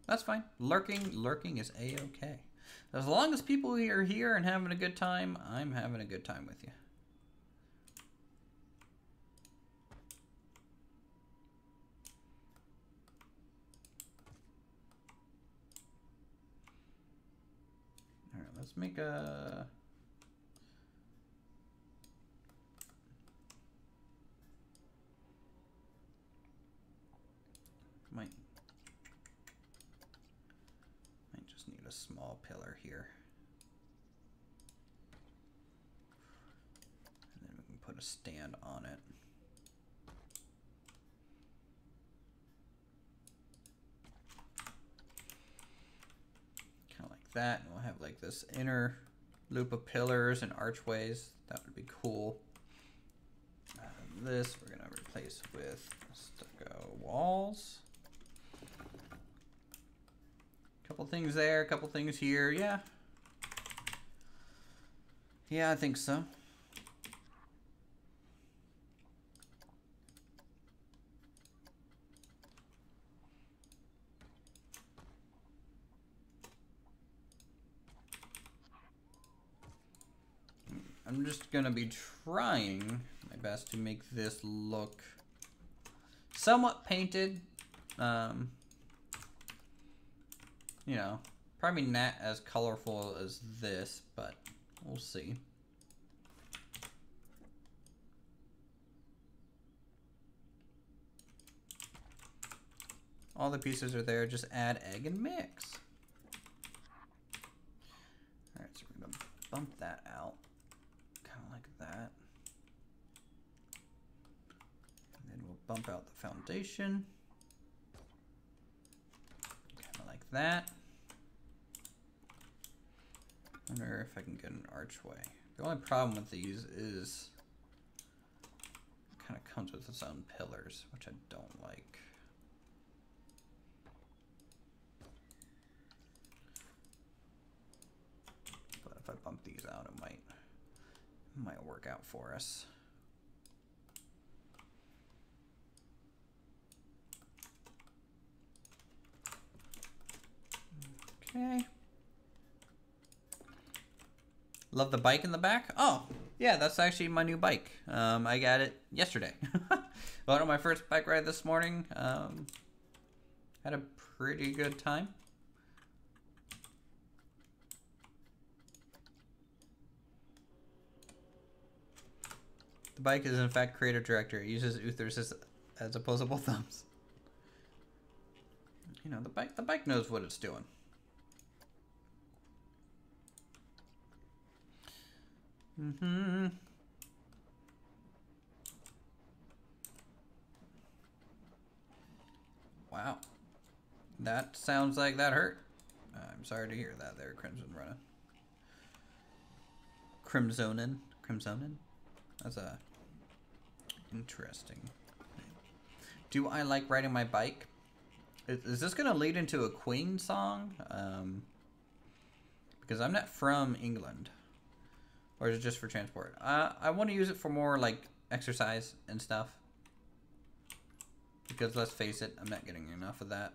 S1: that's fine. Lurking is a-okay. As long as people are here and having a good time, I'm having a good time with you. All right, let's make a... Might need a small pillar here. And then we can put a stand on it. Kind of like that. And we'll have like this inner loop of pillars and archways. That would be cool. This we're going to replace with stucco walls. Couple things there, couple things here. Yeah. Yeah, I think so. I'm just gonna be trying my best to make this look somewhat painted. You know, probably not as colorful as this, but we'll see. All the pieces are there, just add egg and mix. All right, so we're gonna bump that out, kind of like that. And then we'll bump out the foundation. Kind of like that. I wonder if I can get an archway. The only problem with these is it kind of comes with its own pillars, which I don't like. But if I bump these out, it might work out for us. Okay. Love the bike in the back. Oh, yeah, that's actually my new bike. I got it yesterday. Went on my first bike ride this morning. Had a pretty good time. The bike is in fact creative director. It uses Uthers as opposable thumbs. You know, the bike knows what it's doing. Mm-hmm. Wow. That sounds like that hurt. I'm sorry to hear that there, Crimson Runner. Crimsonin? Crimsonin? That's a interesting. Do I like riding my bike? Is this going to lead into a Queen song? Because I'm not from England. Or is it just for transport? I want to use it for more like exercise and stuff. Because let's face it, I'm not getting enough of that.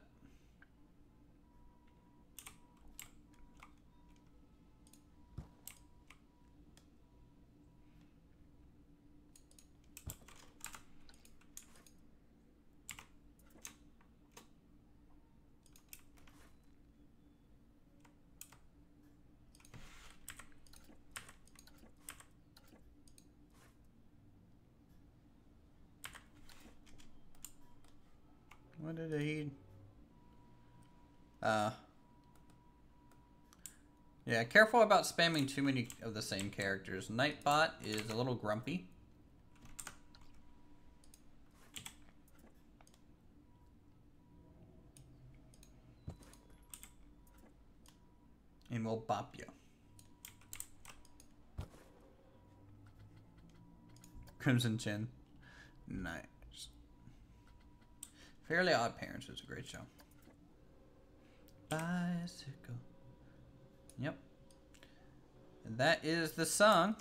S1: What did he... Yeah, careful about spamming too many of the same characters. Nightbot is a little grumpy. And we'll bop you. Crimson Chin. Nice. Fairly Odd Parents was a great show. Bicycle. Yep. And that is the song.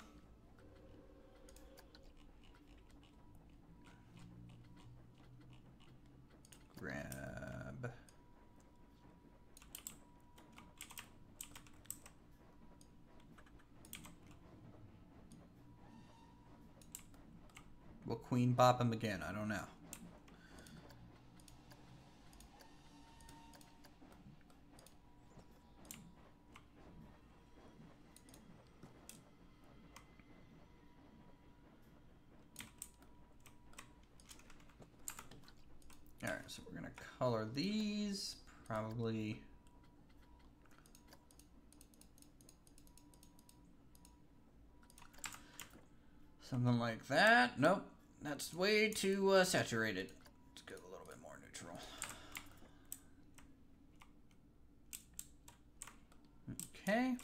S1: Grab. Will Queen bop him again? I don't know. Alright, so we're going to color these, probably something like that. Nope, that's way too saturated. Let's go a little bit more neutral. Okay.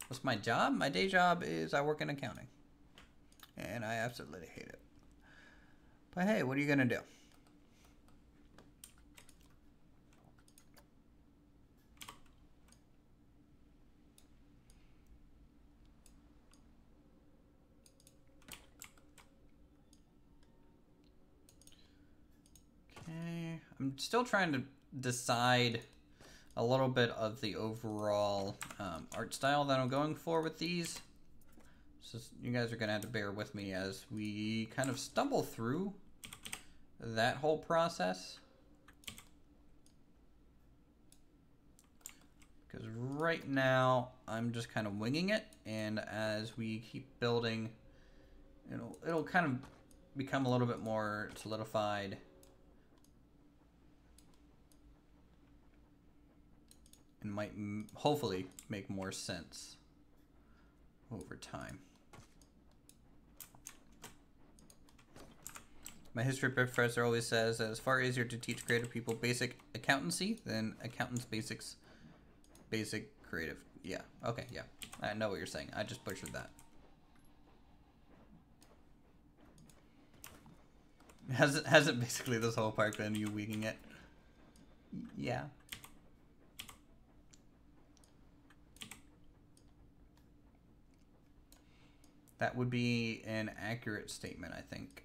S1: What's my job? My day job is I work in accounting. And I absolutely hate it. But hey, what are you gonna do? Okay, I'm still trying to decide a little bit of the overall art style that I'm going for with these. So you guys are gonna have to bear with me as we kind of stumble through that whole process. Because right now I'm just kind of winging it, and as we keep building, it'll kind of become a little bit more solidified. And might hopefully make more sense over time. My history professor always says that it's far easier to teach creative people basic accountancy than accountants basics basic creative. Yeah, okay, yeah. I know what you're saying. I just butchered that. Hasn't basically this whole part been you winging it? Yeah. That would be an accurate statement, I think.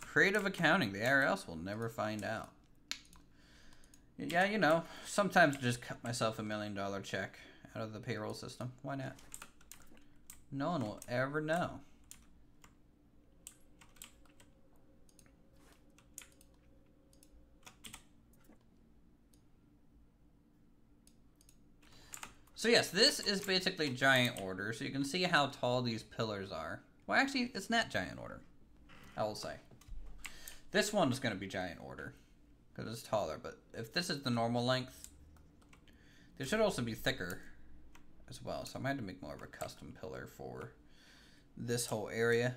S1: Creative accounting, the IRS will never find out. Yeah, you know, sometimes just cut myself $1 million check out of the payroll system. Why not? No one will ever know. So yes, this is basically giant order, so you can see how tall these pillars are. Well, actually, it's not giant order. I will say. This one is going to be giant order because it's taller, but if this is the normal length, they should also be thicker as well. So I might have to make more of a custom pillar for this whole area.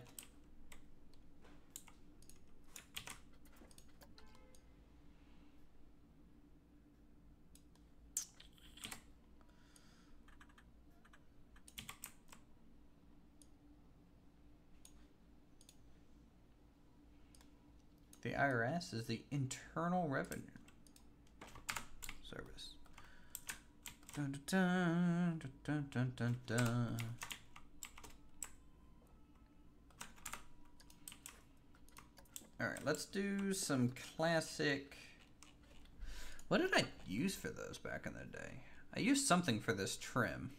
S1: The IRS is the Internal Revenue Service. Dun, dun, dun, dun, dun, dun, dun. All right, let's do some classic. What did I use for those back in the day? I used something for this trim,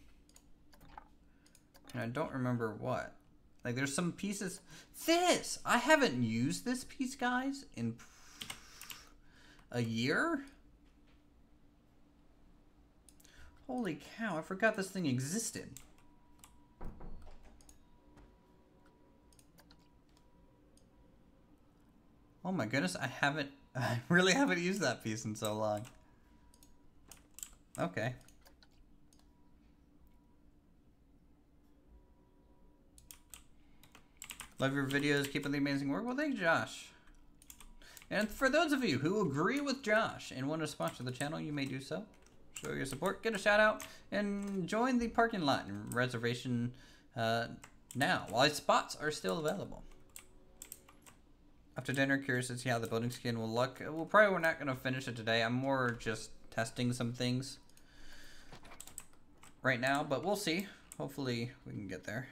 S1: and I don't remember what. Like, there's some pieces. This! I haven't used this piece, guys, in a year? Holy cow, I forgot this thing existed. Oh my goodness, I really haven't used that piece in so long. Okay. Love your videos, keep up the amazing work. Well, thank you, Josh. And for those of you who agree with Josh and want to sponsor the channel, you may do so. Show your support, get a shout out, and join the parking lot and reservation now, while spots are still available. After dinner, curious to see how the building skin will look. We're not going to finish it today. I'm more just testing some things right now, but we'll see. Hopefully we can get there.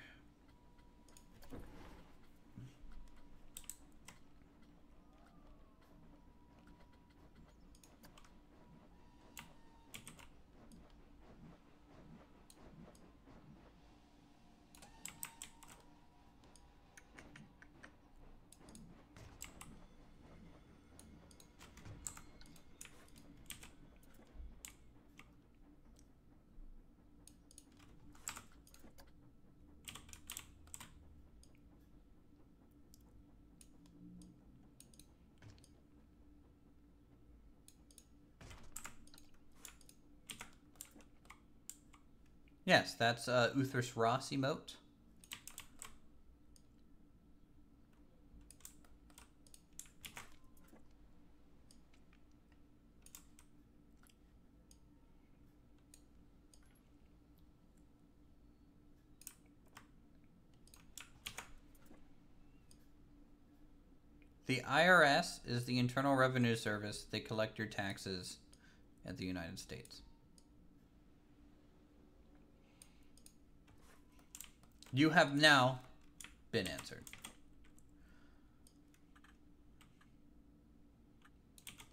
S1: Yes, that's Uthris Ross emote. The IRS is the Internal Revenue Service. They collect your taxes at the United States. You have now been answered.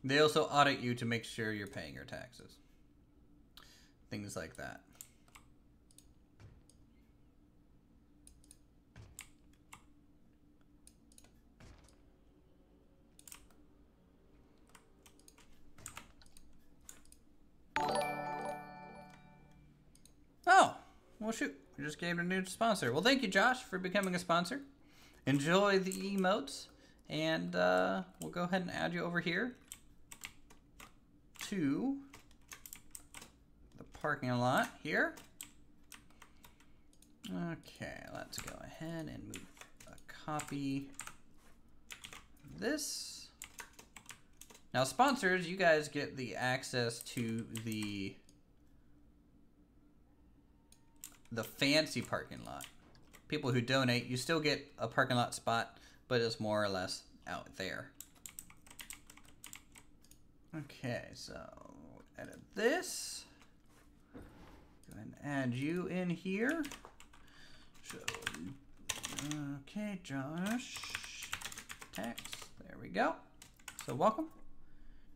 S1: They also audit you to make sure you're paying your taxes. Things like that. Oh, well shoot. We just gave a new sponsor. Well, thank you, Josh, for becoming a sponsor. Enjoy the emotes, and we'll go ahead and add you over here to the parking lot here. Okay, let's go ahead and move a copy of this. Now, sponsors, you guys get the access to the fancy parking lot. People who donate, you still get a parking lot spot, but it's more or less out there. Okay, so edit this. Go ahead and add you in here. So, okay, Josh. Tax. There we go. So welcome.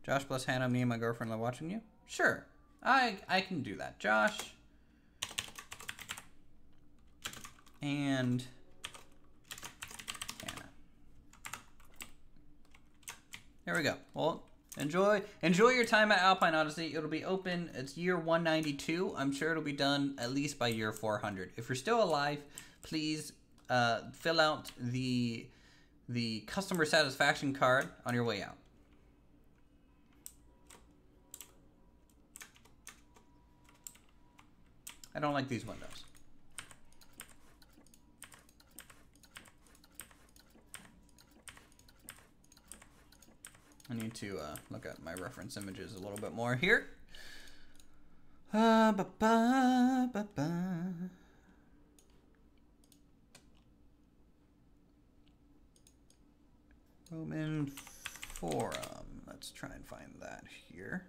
S1: Josh plus Hannah, me and my girlfriend love watching you. Sure, I can do that. Josh. And Hannah. There we go. Well, enjoy your time at Alpine Odyssey. It'll be open. It's year 192. I'm sure it'll be done at least by year 400. If you're still alive, please fill out the the customer satisfaction card on your way out. I don't like these windows. I need to look at my reference images a little bit more here. Roman Forum. Let's try and find that here.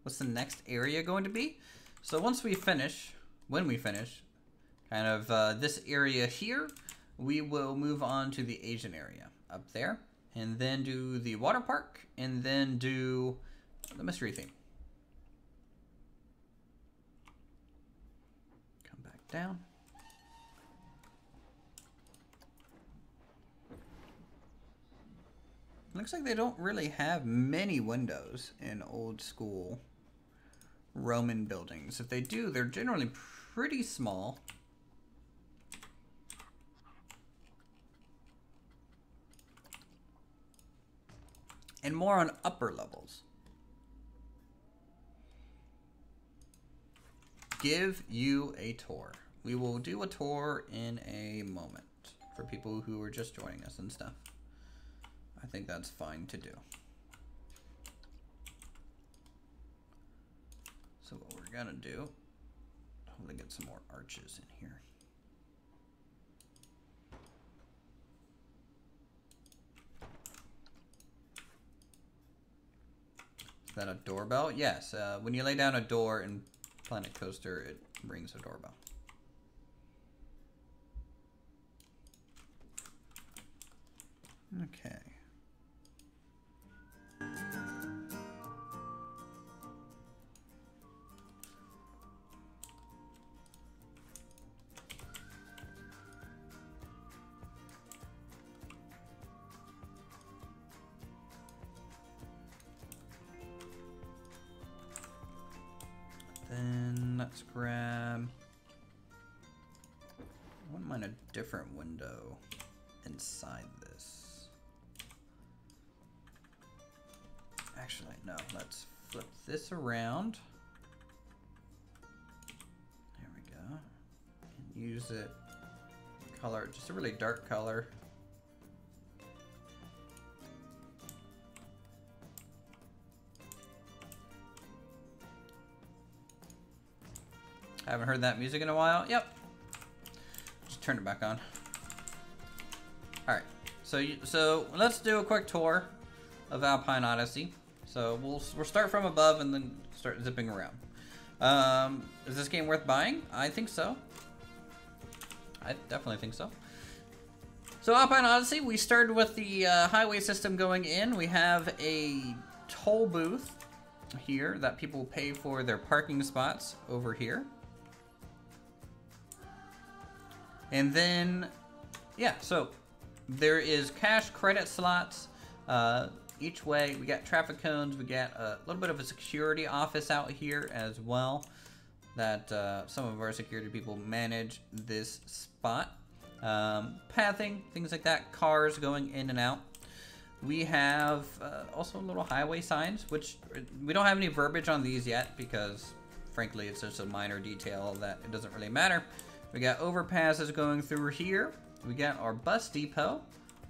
S1: What's the next area going to be? So once we finish, when we finish, kind of this area here, we will move on to the Asian area up there, and then do the water park, and then do the mystery theme. Come back down. Looks like they don't really have many windows in old school Roman buildings. If they do, they're generally pretty small. And more on upper levels. Give you a tour. We will do a tour in a moment for people who are just joining us and stuff. I think that's fine to do. So what we're gonna do, hopefully get some more arches in here. Is that a doorbell? Yes, when you lay down a door in Planet Coaster, it rings a doorbell. Okay. Then let's grab, I wouldn't mind a different window inside this. Actually, no, let's flip this around. There we go. And use it, color, just a really dark color. Haven't heard that music in a while. Yep. Just turn it back on. All right. So let's do a quick tour of Alpine Odyssey. So we'll start from above and then start zipping around. Is this game worth buying? I think so. I definitely think so. So Alpine Odyssey, we started with the highway system going in. We have a toll booth here that people pay for their parking spots over here. And then, yeah, so there is cash credit slots each way. We got traffic cones. We got a little bit of a security office out here as well that some of our security people manage this spot. Pathing, things like that, cars going in and out. We have also little highway signs, which we don't have any verbiage on these yet because, frankly, it's just a minor detail that it doesn't really matter. We got overpasses going through here. We got our bus depot,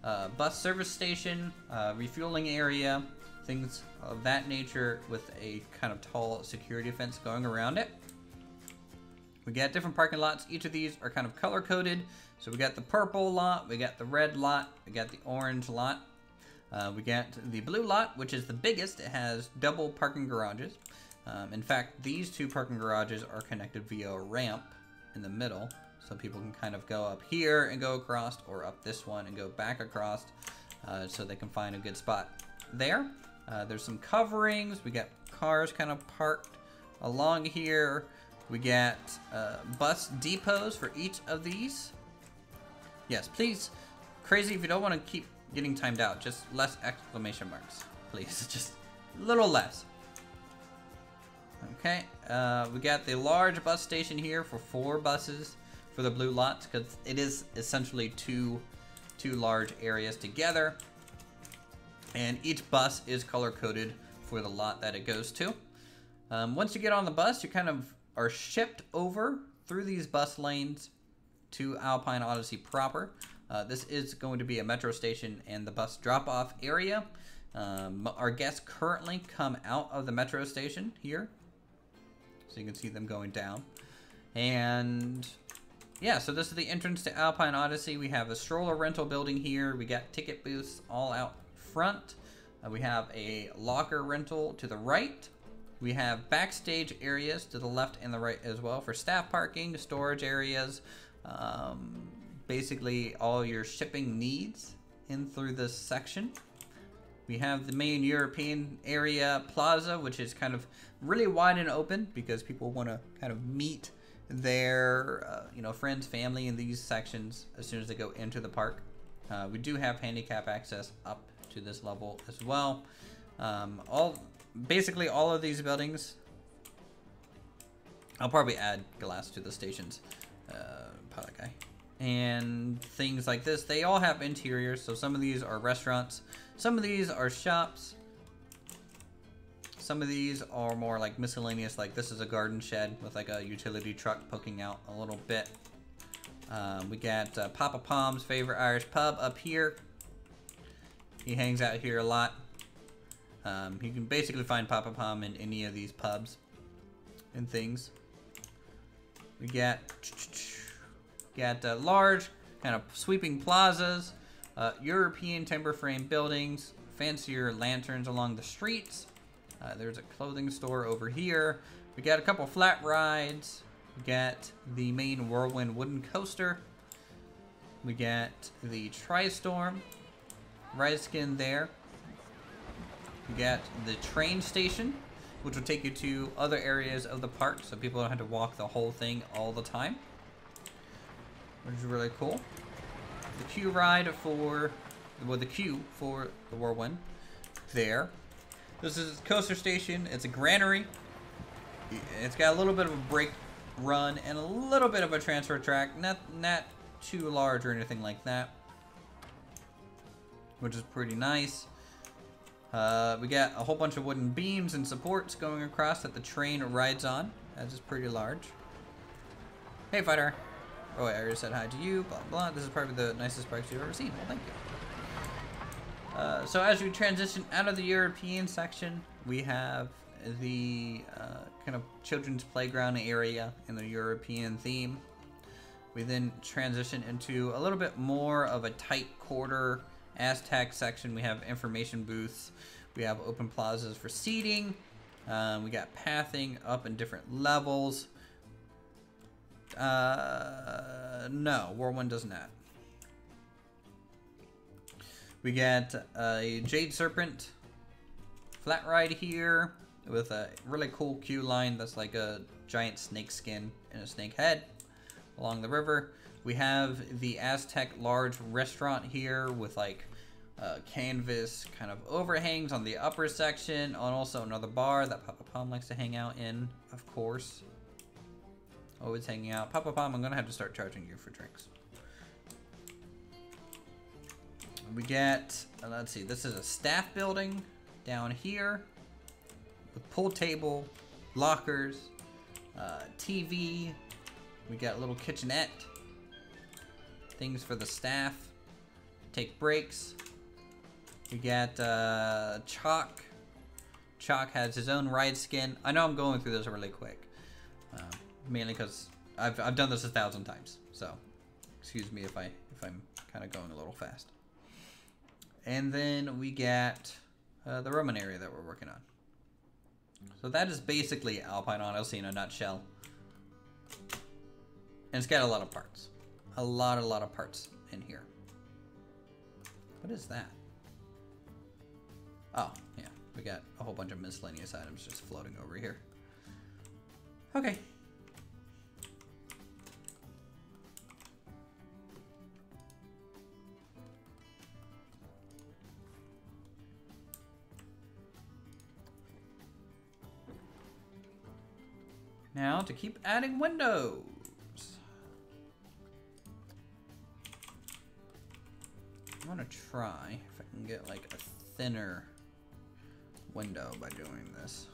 S1: bus service station, refueling area, things of that nature with a kind of tall security fence going around it. We got different parking lots. Each of these are kind of color coded. So we got the purple lot, we got the red lot, we got the orange lot. We got the blue lot, which is the biggest. It has double parking garages. In fact, these two parking garages are connected via a ramp in the middle, so people can kind of go up here and go across, or up this one and go back across, so they can find a good spot there. There's some coverings. We got cars kind of parked along here. We got bus depots for each of these. Yes, please, crazy, if you don't want to keep getting timed out, just less exclamation marks, please. Just a little less. Okay, we got the large bus station here for 4 buses for the blue lots, because it is essentially two large areas together. And each bus is color-coded for the lot that it goes to. Once you get on the bus, you kind of are shipped over through these bus lanes to Alpine Odyssey proper. This is going to be a metro station and the bus drop-off area. Our guests currently come out of the metro station here, so you can see them going down. And yeah, so this is the entrance to Alpine Odyssey. We have a stroller rental building here. We got ticket booths all out front. We have a locker rental to the right. We have backstage areas to the left and the right as well for staff parking, storage areas, basically all your shipping needs in through this section. We have the main European area plaza, which is kind of really wide and open because people want to kind of meet their friends, family in these sections as soon as they go into the park. We do have handicap access up to this level as well. Basically all of these buildings, I'll probably add glass to the stations, pilot guy, and things like this. They all have interiors, so some of these are restaurants, some of these are shops, some of these are more like miscellaneous, like this is a garden shed with like a utility truck poking out a little bit. We got Papa Palm's favorite Irish pub up here. He hangs out here a lot. You can basically find Papa Palm in any of these pubs and things. We got large kind of sweeping plazas, European timber frame buildings, fancier lanterns along the streets. There's a clothing store over here. We got a couple flat rides. We got the main Whirlwind wooden coaster. We got the Tri-Storm ride skin there. We got the train station, which will take you to other areas of the park, so people don't have to walk the whole thing all the time, which is really cool. The queue ride for, well, the queue for the Whirlwind there. This is coaster station. It's a granary. It's got a little bit of a brake run and a little bit of a transfer track. Not too large or anything like that, which is pretty nice. We got a whole bunch of wooden beams and supports going across that the train rides on. That is pretty large. Hey, fighter. Oh, wait, I already said hi to you. Blah, blah. This is probably the nicest parks you've ever seen. Well, thank you. So as we transition out of the European section, we have the kind of children's playground area in the European theme. We then transition into a little bit more of a tight quarter Aztec section. We have information booths. We have open plazas for seating. We got pathing up in different levels. No, Whirlwind does not. We got a Jade Serpent flat ride here with a really cool queue line that's like a giant snake skin and a snake head along the river. We have the Aztec large restaurant here with like canvas kind of overhangs on the upper section, and also another bar that Papa Palm likes to hang out in, of course. Always hanging out. Papa Palm, I'm gonna have to start charging you for drinks. We get, let's see, this is a staff building down here with pool table, lockers, TV. We got a little kitchenette, things for the staff, take breaks. We got Chalk. Chalk has his own ride skin. I know I'm going through this really quick, mainly because I've done this 1,000 times. So, excuse me if I'm kind of going a little fast. And then we got the Roman area that we're working on. So that is basically Alpine Odyssey in a nutshell. And it's got a lot of parts. A lot of parts in here. What is that? Oh, yeah. We got a whole bunch of miscellaneous items just floating over here. Okay. Now to keep adding windows. I'm gonna try if I can get like a thinner window by doing this.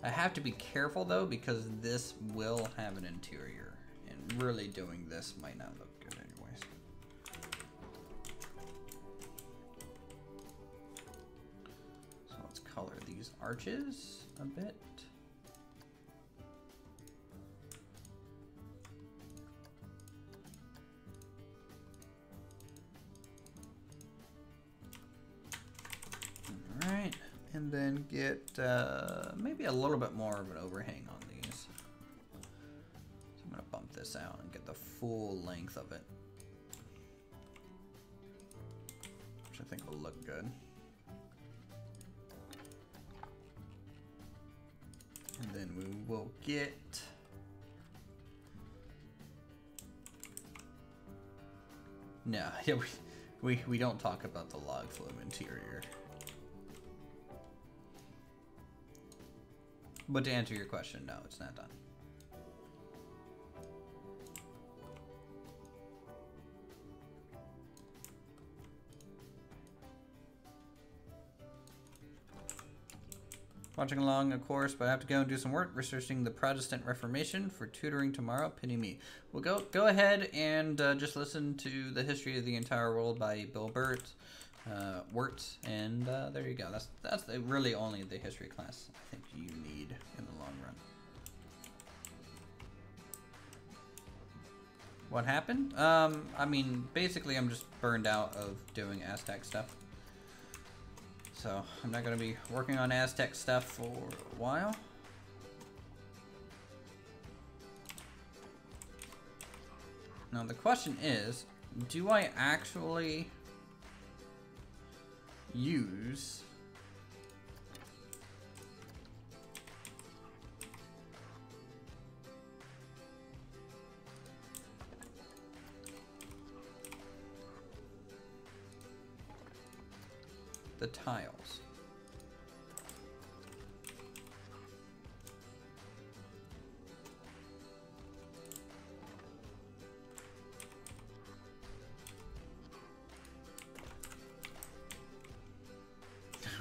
S1: I have to be careful though because this will have an interior, and really doing this might not look good anyways. So let's color these arches a bit. Alright, and then get maybe a little bit more of an overhang on these. So I'm going to bump this out and get the full length of it, which I think will look good. And then we will get no, yeah, we don't talk about the log flume interior. But to answer your question, no, it's not done. Watching along, of course, but I have to go and do some work researching the Protestant Reformation for tutoring tomorrow. Pity me. Well, go ahead and just listen to The History of the Entire World by Bill Wirtz, and there you go. That's really only the history class I think you need in the long run. What happened? I mean, basically I'm just burned out of doing Aztec stuff. So I'm not going to be working on Aztec stuff for a while. Now the question is, do I actually use the tiles?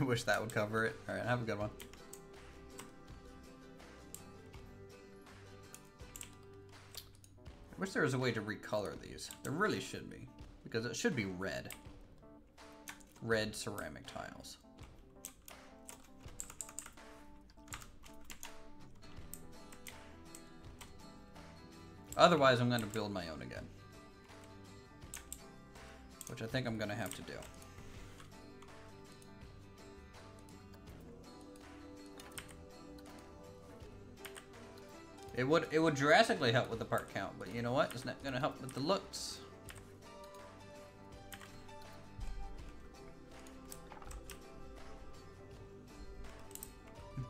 S1: I wish that would cover it. All right, have a good one. I wish there was a way to recolor these. There really should be, because it should be red. Red ceramic tiles. Otherwise, I'm going to build my own again, which I think I'm going to have to do. It would drastically help with the part count, but you know what? It's not going to help with the looks.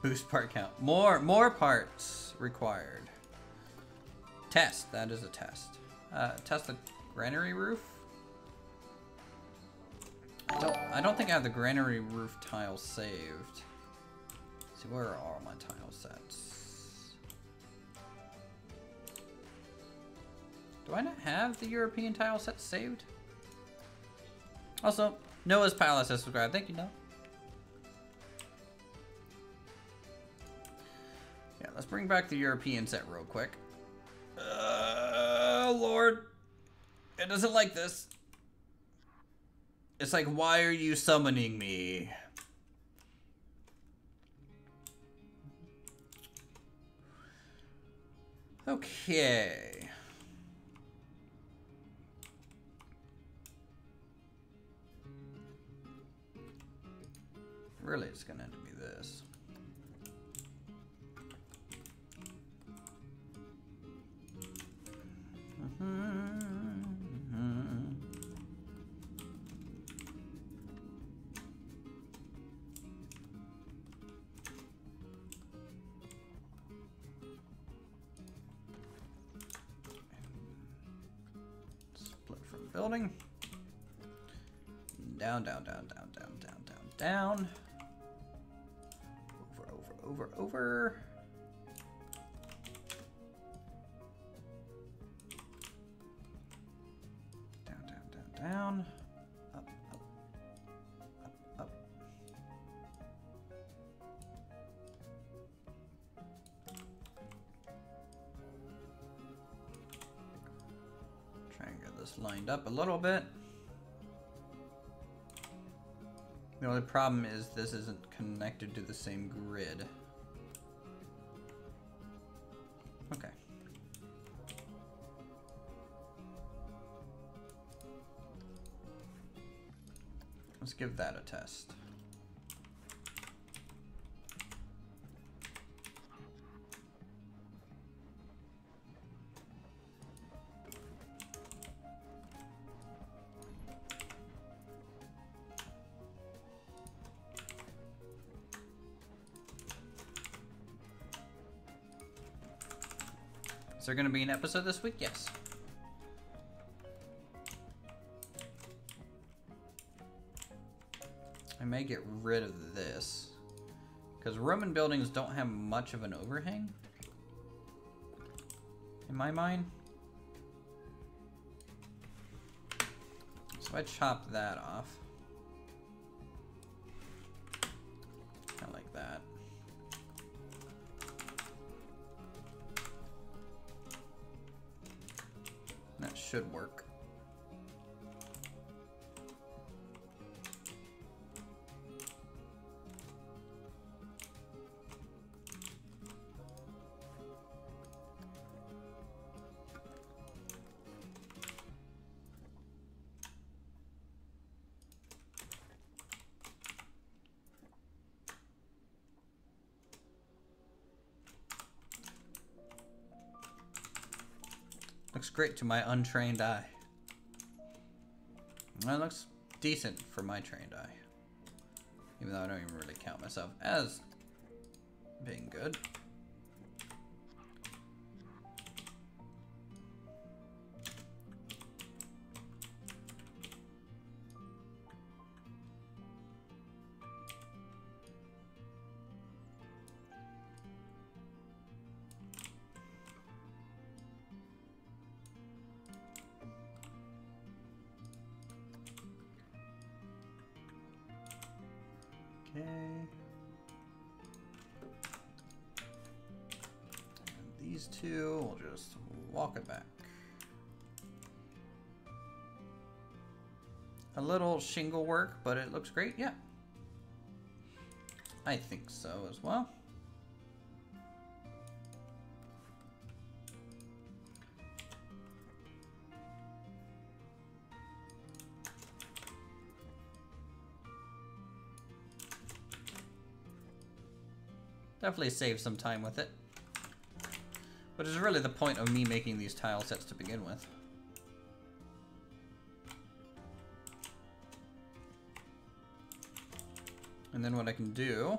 S1: Boost part count. More parts required. Test. That is a test. Test the granary roof. I don't think I have the granary roof tile saved. Let's see, where are all my tile sets? Do I not have the European tile set saved? Also, Noah's Palace has subscribed. Thank you, Noah. Yeah, let's bring back the European set real quick. Lord. It doesn't like this. It's like, why are you summoning me? Okay. Really, it's gonna have to be this. Split from building. Down, down, down, down, down, down, down, down. over. Down. Up. Try and get this lined up a little bit. The only problem is this isn't connected to the same grid. Okay. Let's give that a test. Is there going to be an episode this week? Yes. I may get rid of this because Roman buildings don't have much of an overhang in my mind. So I chop that off. Kind of like that. That should work. Looks great to my untrained eye. That looks decent for my trained eye. Even though I don't even really count myself as being good. Okay. And these two, we'll just walk it back. A little shingle work, but it looks great, yeah. I think so as well. Definitely save some time with it. Which is really the point of me making these tile sets to begin with. And then what I can do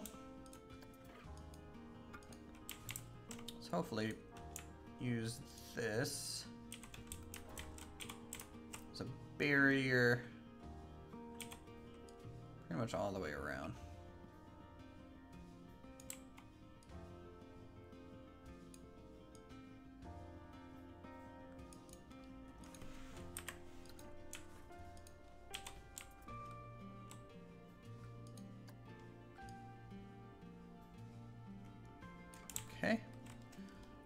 S1: is hopefully use this as a barrier pretty much all the way around. Okay.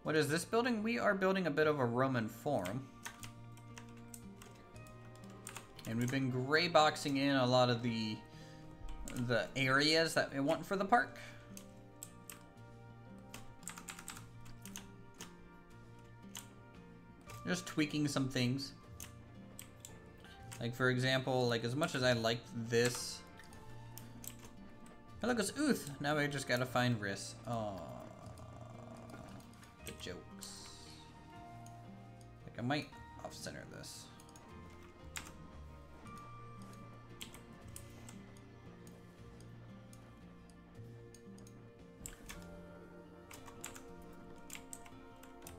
S1: What is this building? We are building a bit of a Roman Forum. And we've been gray boxing in a lot of the areas that we want for the park. Just tweaking some things. Like for example, like as much as I liked this. Oh, look, it's Uth. Now we just gotta find Riss. Oh, the jokes. Like I might off-center this.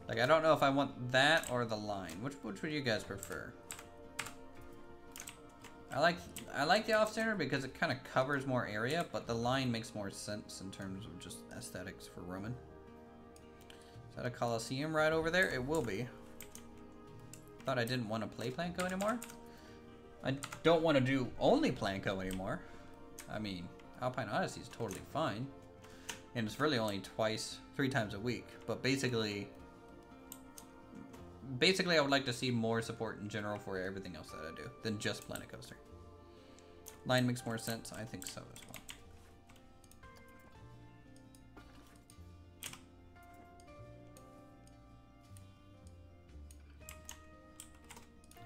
S1: Like I don't know if I want that or the line. Which would you guys prefer? I like the off-center because it kind of covers more area, but the line makes more sense in terms of just aesthetics for Roman. Is that a Coliseum right over there? It will be. Thought I didn't want to play Planco anymore. I don't want to do only Planco anymore. I mean, Alpine Odyssey is totally fine. And it's really only 3 times a week. But basically I would like to see more support in general for everything else that I do than just Planet Coaster. Line makes more sense. I think so as well.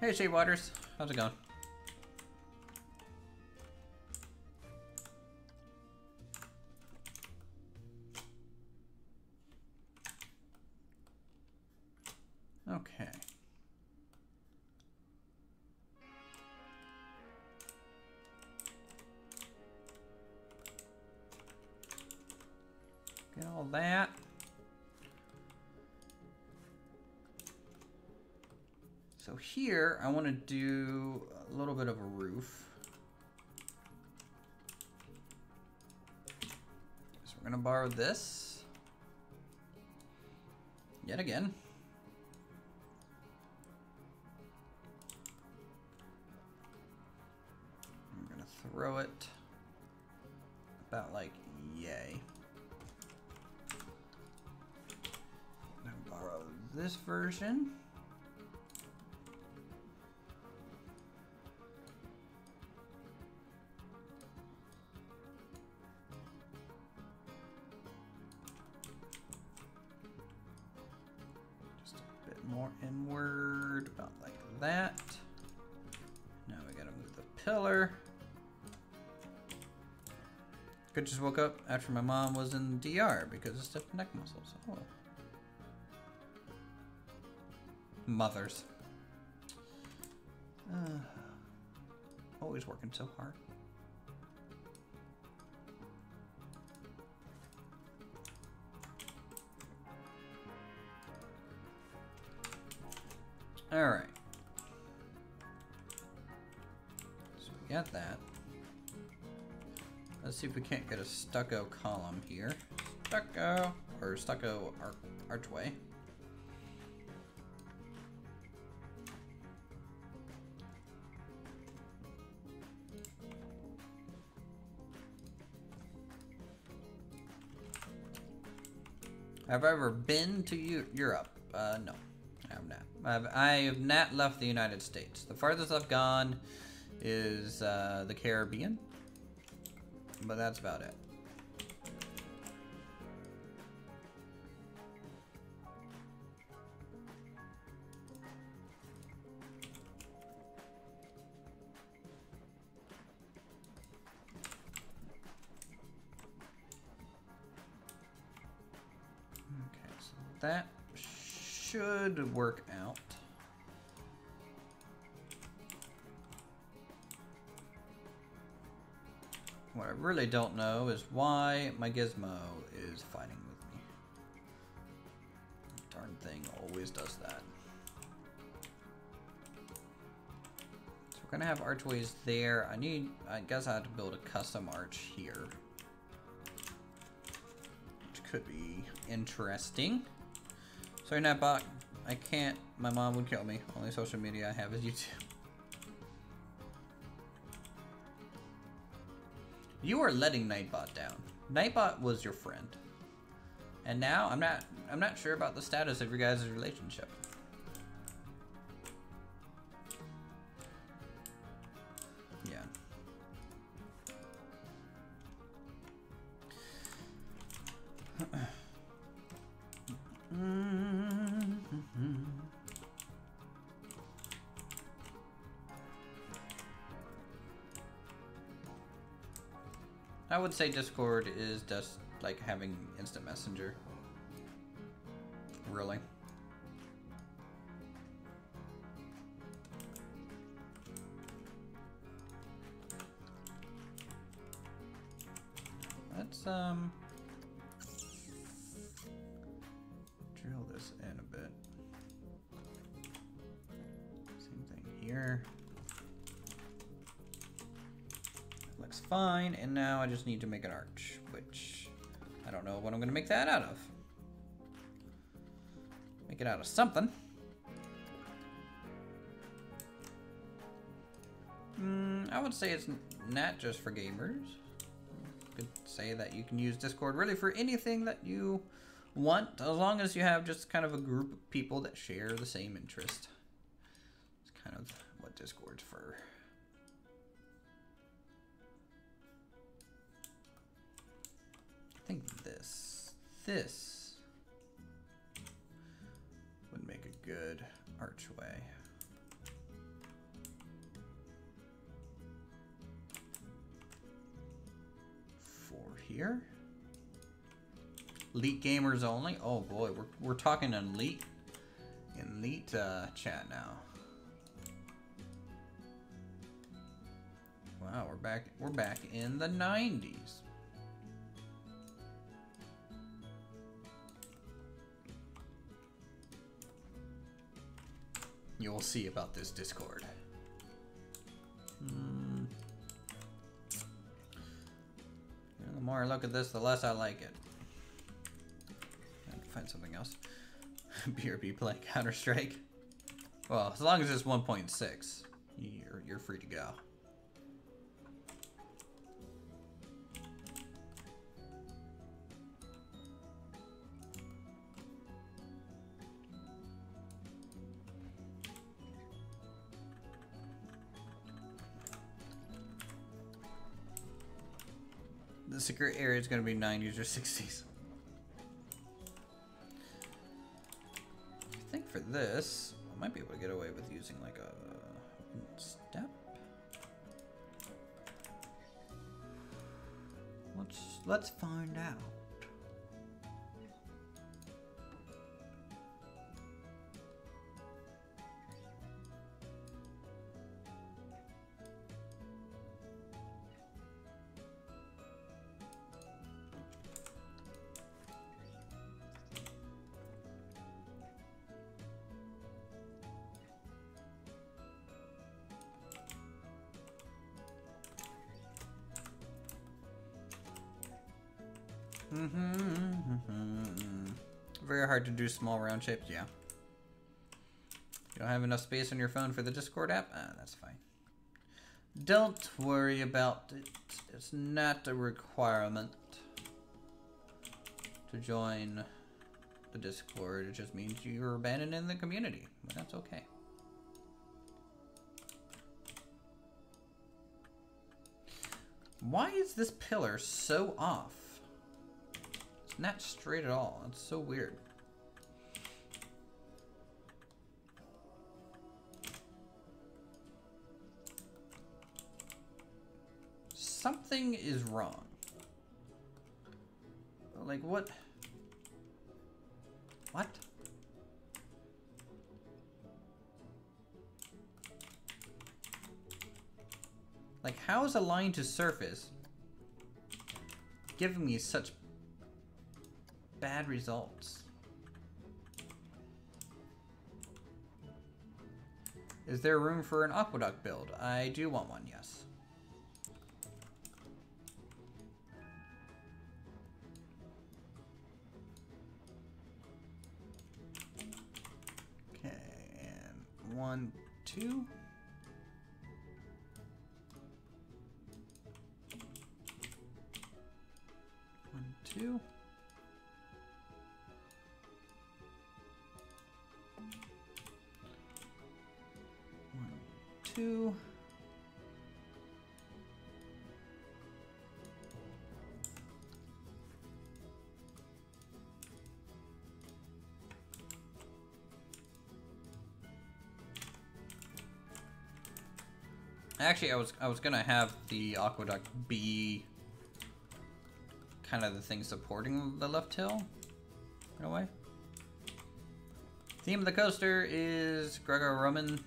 S1: Hey, Shade Waters. How's it going? Okay. Get all that. So here, I want to do a little bit of a roof. So we're going to borrow this. Yet again. I'm going to throw it about like yay. I'm going to borrow this version. More inward, about like that. Now we gotta move the pillar. Good, just woke up after my mom was in DR because of stiff neck muscles. Oh. Mothers. Always working so hard. All right. So we got that. Let's see if we can't get a stucco column here. Stucco, or stucco archway. Have I ever been to Europe? No. I have not left the United States. The farthest I've gone is the Caribbean, but that's about it. Okay, so that should work out. What I really don't know is why my gizmo is fighting with me. Darn thing always does that. So we're gonna have archways there. I guess I have to build a custom arch here, which could be interesting. Sorry, Natbot. I can't. My mom would kill me. Only social media I have is YouTube. You are letting Nightbot down. Nightbot was your friend, and now I'm not sure about the status of your guys' relationship. Yeah. I would say Discord is just like having instant messenger. Really. Let's drill this in a bit. Same thing here. fine. And now I just need to make an arch, which I don't know what I'm gonna make that out of. Make it out of something. I would say it's not just for gamers. Could say that you can use Discord really for anything that you want, as long as you have just kind of a group of people that share the same interest. It's kind of what Discord's for. I think this would make a good archway. Here, elite gamers only. Oh boy, we're talking elite chat now. Wow, we're back in the 90s. You'll see about this Discord. The more I look at this, the less I like it. I have to find something else. BRB playing Counter-Strike. Well, as long as it's 1.6, you're free to go. The secret area is going to be 90s or 60s. I think for this, I might be able to get away with using like a step. Let's find out. Very hard to do small round shapes, yeah. You don't have enough space on your phone for the Discord app? That's fine. Don't worry about it. It's not a requirement to join the Discord. It just means you're abandoning the community. But that's okay. Why is this pillar so off? It's not straight at all. It's so weird. Something is wrong. Like what? What? Like how is a line to surface giving me such bad results? Is there room for an aqueduct build? I do want one, yes. Okay, and 1, 2. Two. 1, 2. Actually, I was gonna have the aqueduct be kind of the thing supporting the left hill, in a way. Theme of the coaster is Greco-Roman.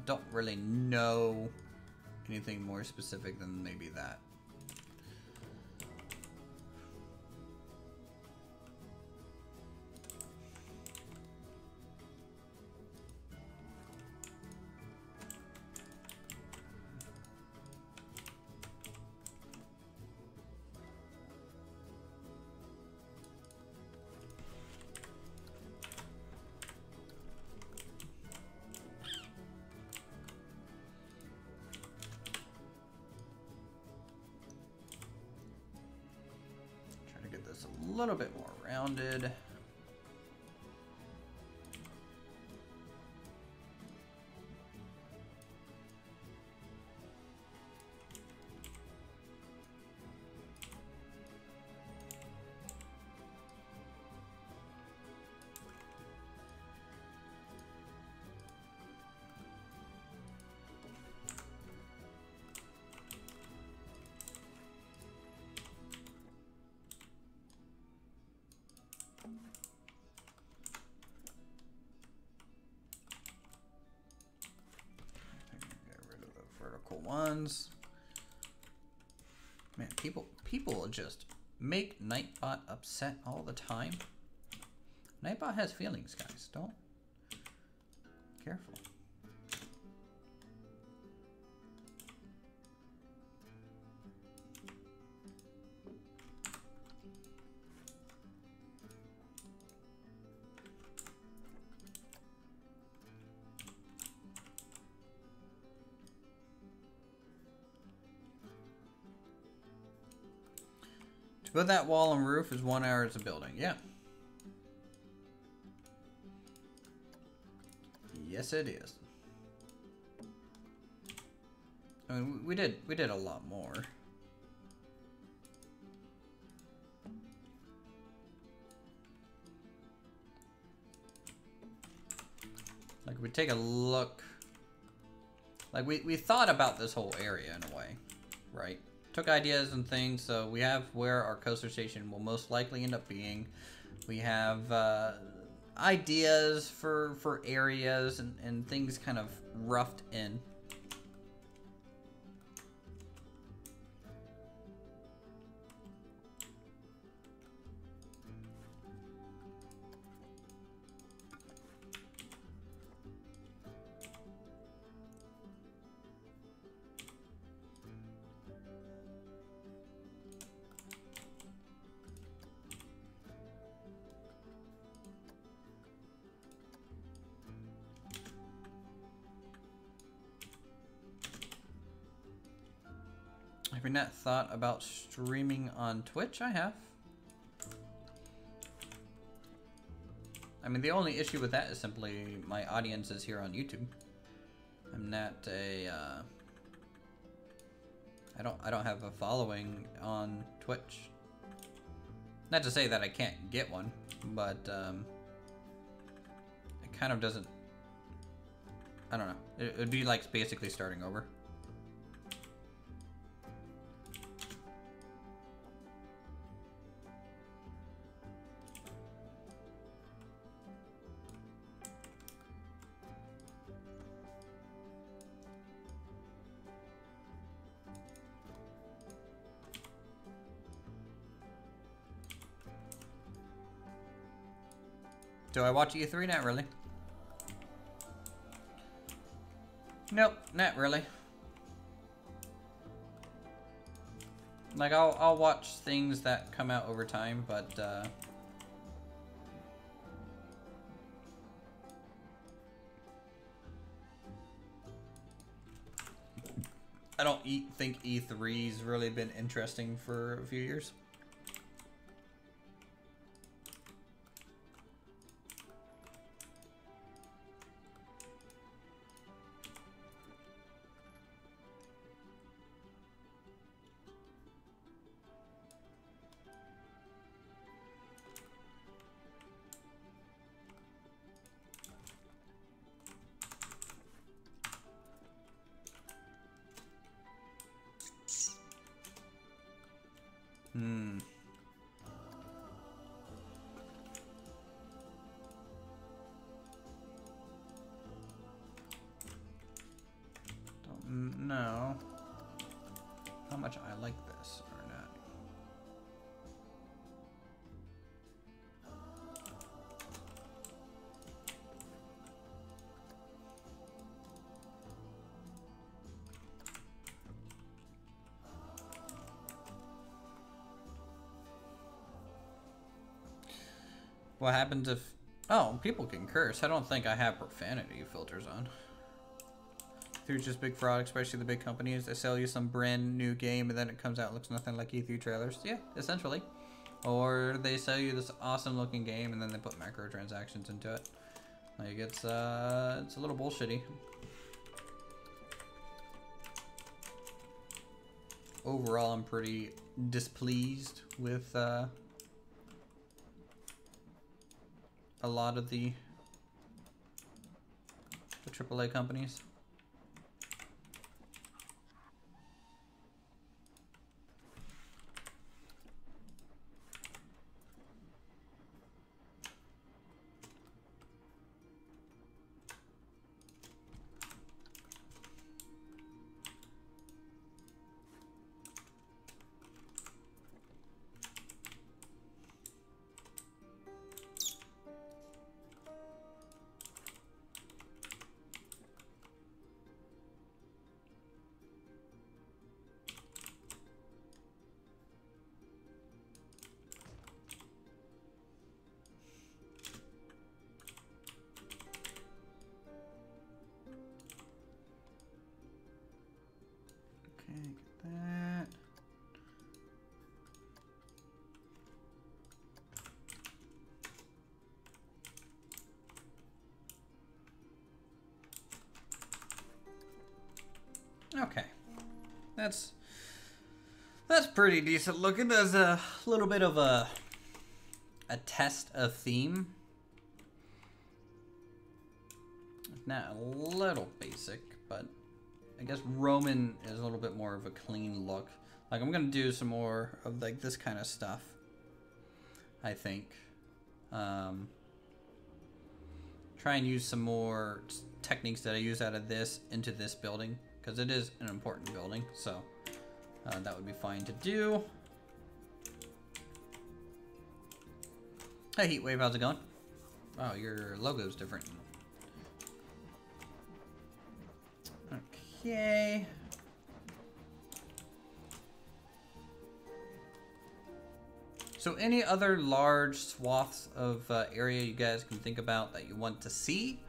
S1: Don't really know anything more specific than maybe that. this a little bit more rounded. Ones. Man, people just make Nightbot upset all the time. Nightbot has feelings, guys. Don't. Careful. But that wall and roof is 1 hour as a building. Yeah. Yes, it is. I mean, we did a lot more. Like, we take a look. Like, we thought about this whole area in a way, right? Took ideas and things, so we have where our coaster station will most likely end up being. We have ideas for areas and things kind of roughed in. Have you not thought about streaming on Twitch? I have. I mean, the only issue with that is simply my audience is here on YouTube. I'm not a, I don't have a following on Twitch. Not to say that I can't get one, but, it kind of doesn't, I don't know. It would be like basically starting over. Do I watch E3? Not really. Nope, not really. Like, I'll watch things that come out over time, but, I don't think E3's really been interesting for a few years. Don't know how much I like this or not. What happens if... Oh, people can curse. I don't think I have profanity filters on. E3 is just big fraud, especially the big companies that sell you some brand new game and then it comes out and looks nothing like E3 trailers. Yeah, essentially. Or they sell you this awesome looking game and then they put microtransactions into it. Like it's a little bullshitty. Overall, I'm pretty displeased with a lot of the AAA companies. Get that. Okay, that's pretty decent looking. There's a little bit of a test of theme. Not a little basic, but I guess Roman is a little bit more of a clean look. Like I'm gonna do some more of like this kind of stuff, I think. Try and use some more techniques that I use out of this into this building, because it is an important building, so that would be fine to do. Hey Heatwave, how's it going? Oh, your logo's different. Okay. So any other large swaths of area you guys can think about that you want to see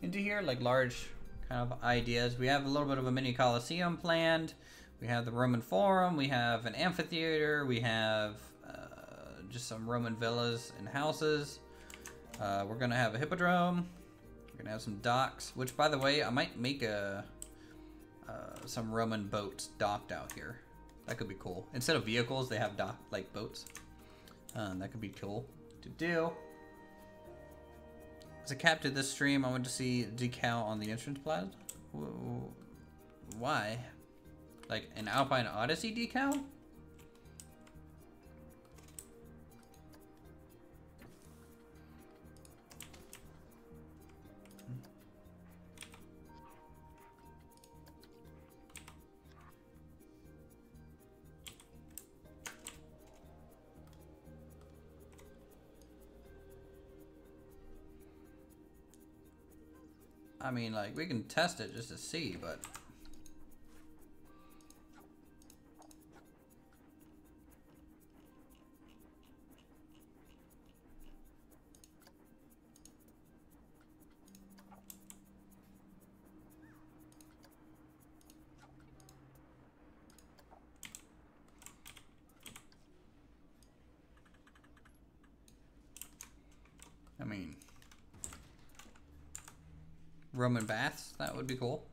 S1: into here, like large kind of ideas? We have a little bit of a mini Coliseum planned. We have the Roman Forum. We have an amphitheater. We have just some Roman villas and houses. We're gonna have a hippodrome. We're gonna have some docks, which by the way, I might make some Roman boats docked out here. That could be cool. Instead of vehicles, they have like boats. That could be cool to do. As a cap to this stream, I want to see a decal on the entrance plaza. Why? Like an Alpine Odyssey decal? I mean, like, we can test it just to see, but... I mean... Roman baths, that would be cool.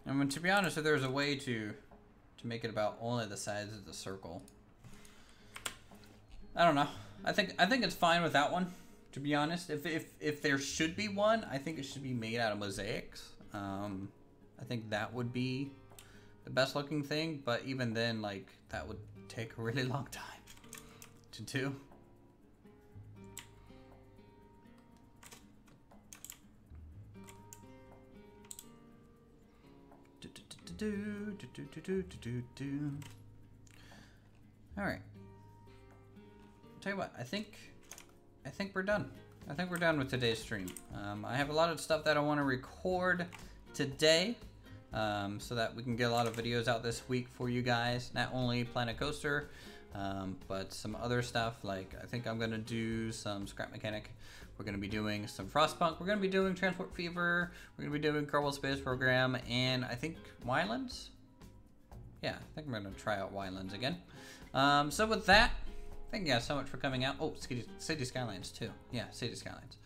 S1: I mean, to be honest, if there's a way to make it about only the sides of the circle, I don't know. I think it's fine with that one. To be honest, if there should be one, I think it should be made out of mosaics. I think that would be the best looking thing. But even then, like, that would take a really long time to do. All right. Tell you what, I think we're done. I think we're done with today's stream. I have a lot of stuff that I want to record today, so that we can get a lot of videos out this week for you guys. Not only Planet Coaster, but some other stuff. Like I think I'm gonna do some Scrap Mechanic We're going to be doing some Frostpunk. We're going to be doing Transport Fever. We're going to be doing Kerbal Space Program. And I think Wylands? Yeah, I think we're going to try out Wylands again. So with that, thank you guys so much for coming out. Oh, City Skylines too. Yeah, City Skylines.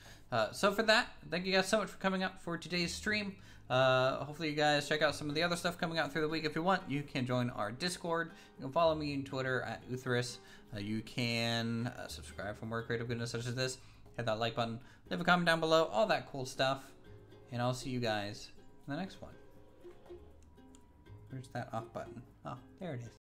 S1: So for that, thank you guys so much for coming out for today's stream. Hopefully you guys check out some of the other stuff coming out through the week. If you want, you can join our Discord. You can follow me on Twitter at Uthris. You can subscribe for more creative goodness such as this. Hit that like button. Leave a comment down below. All that cool stuff. And I'll see you guys in the next one. Where's that off button? Oh, there it is.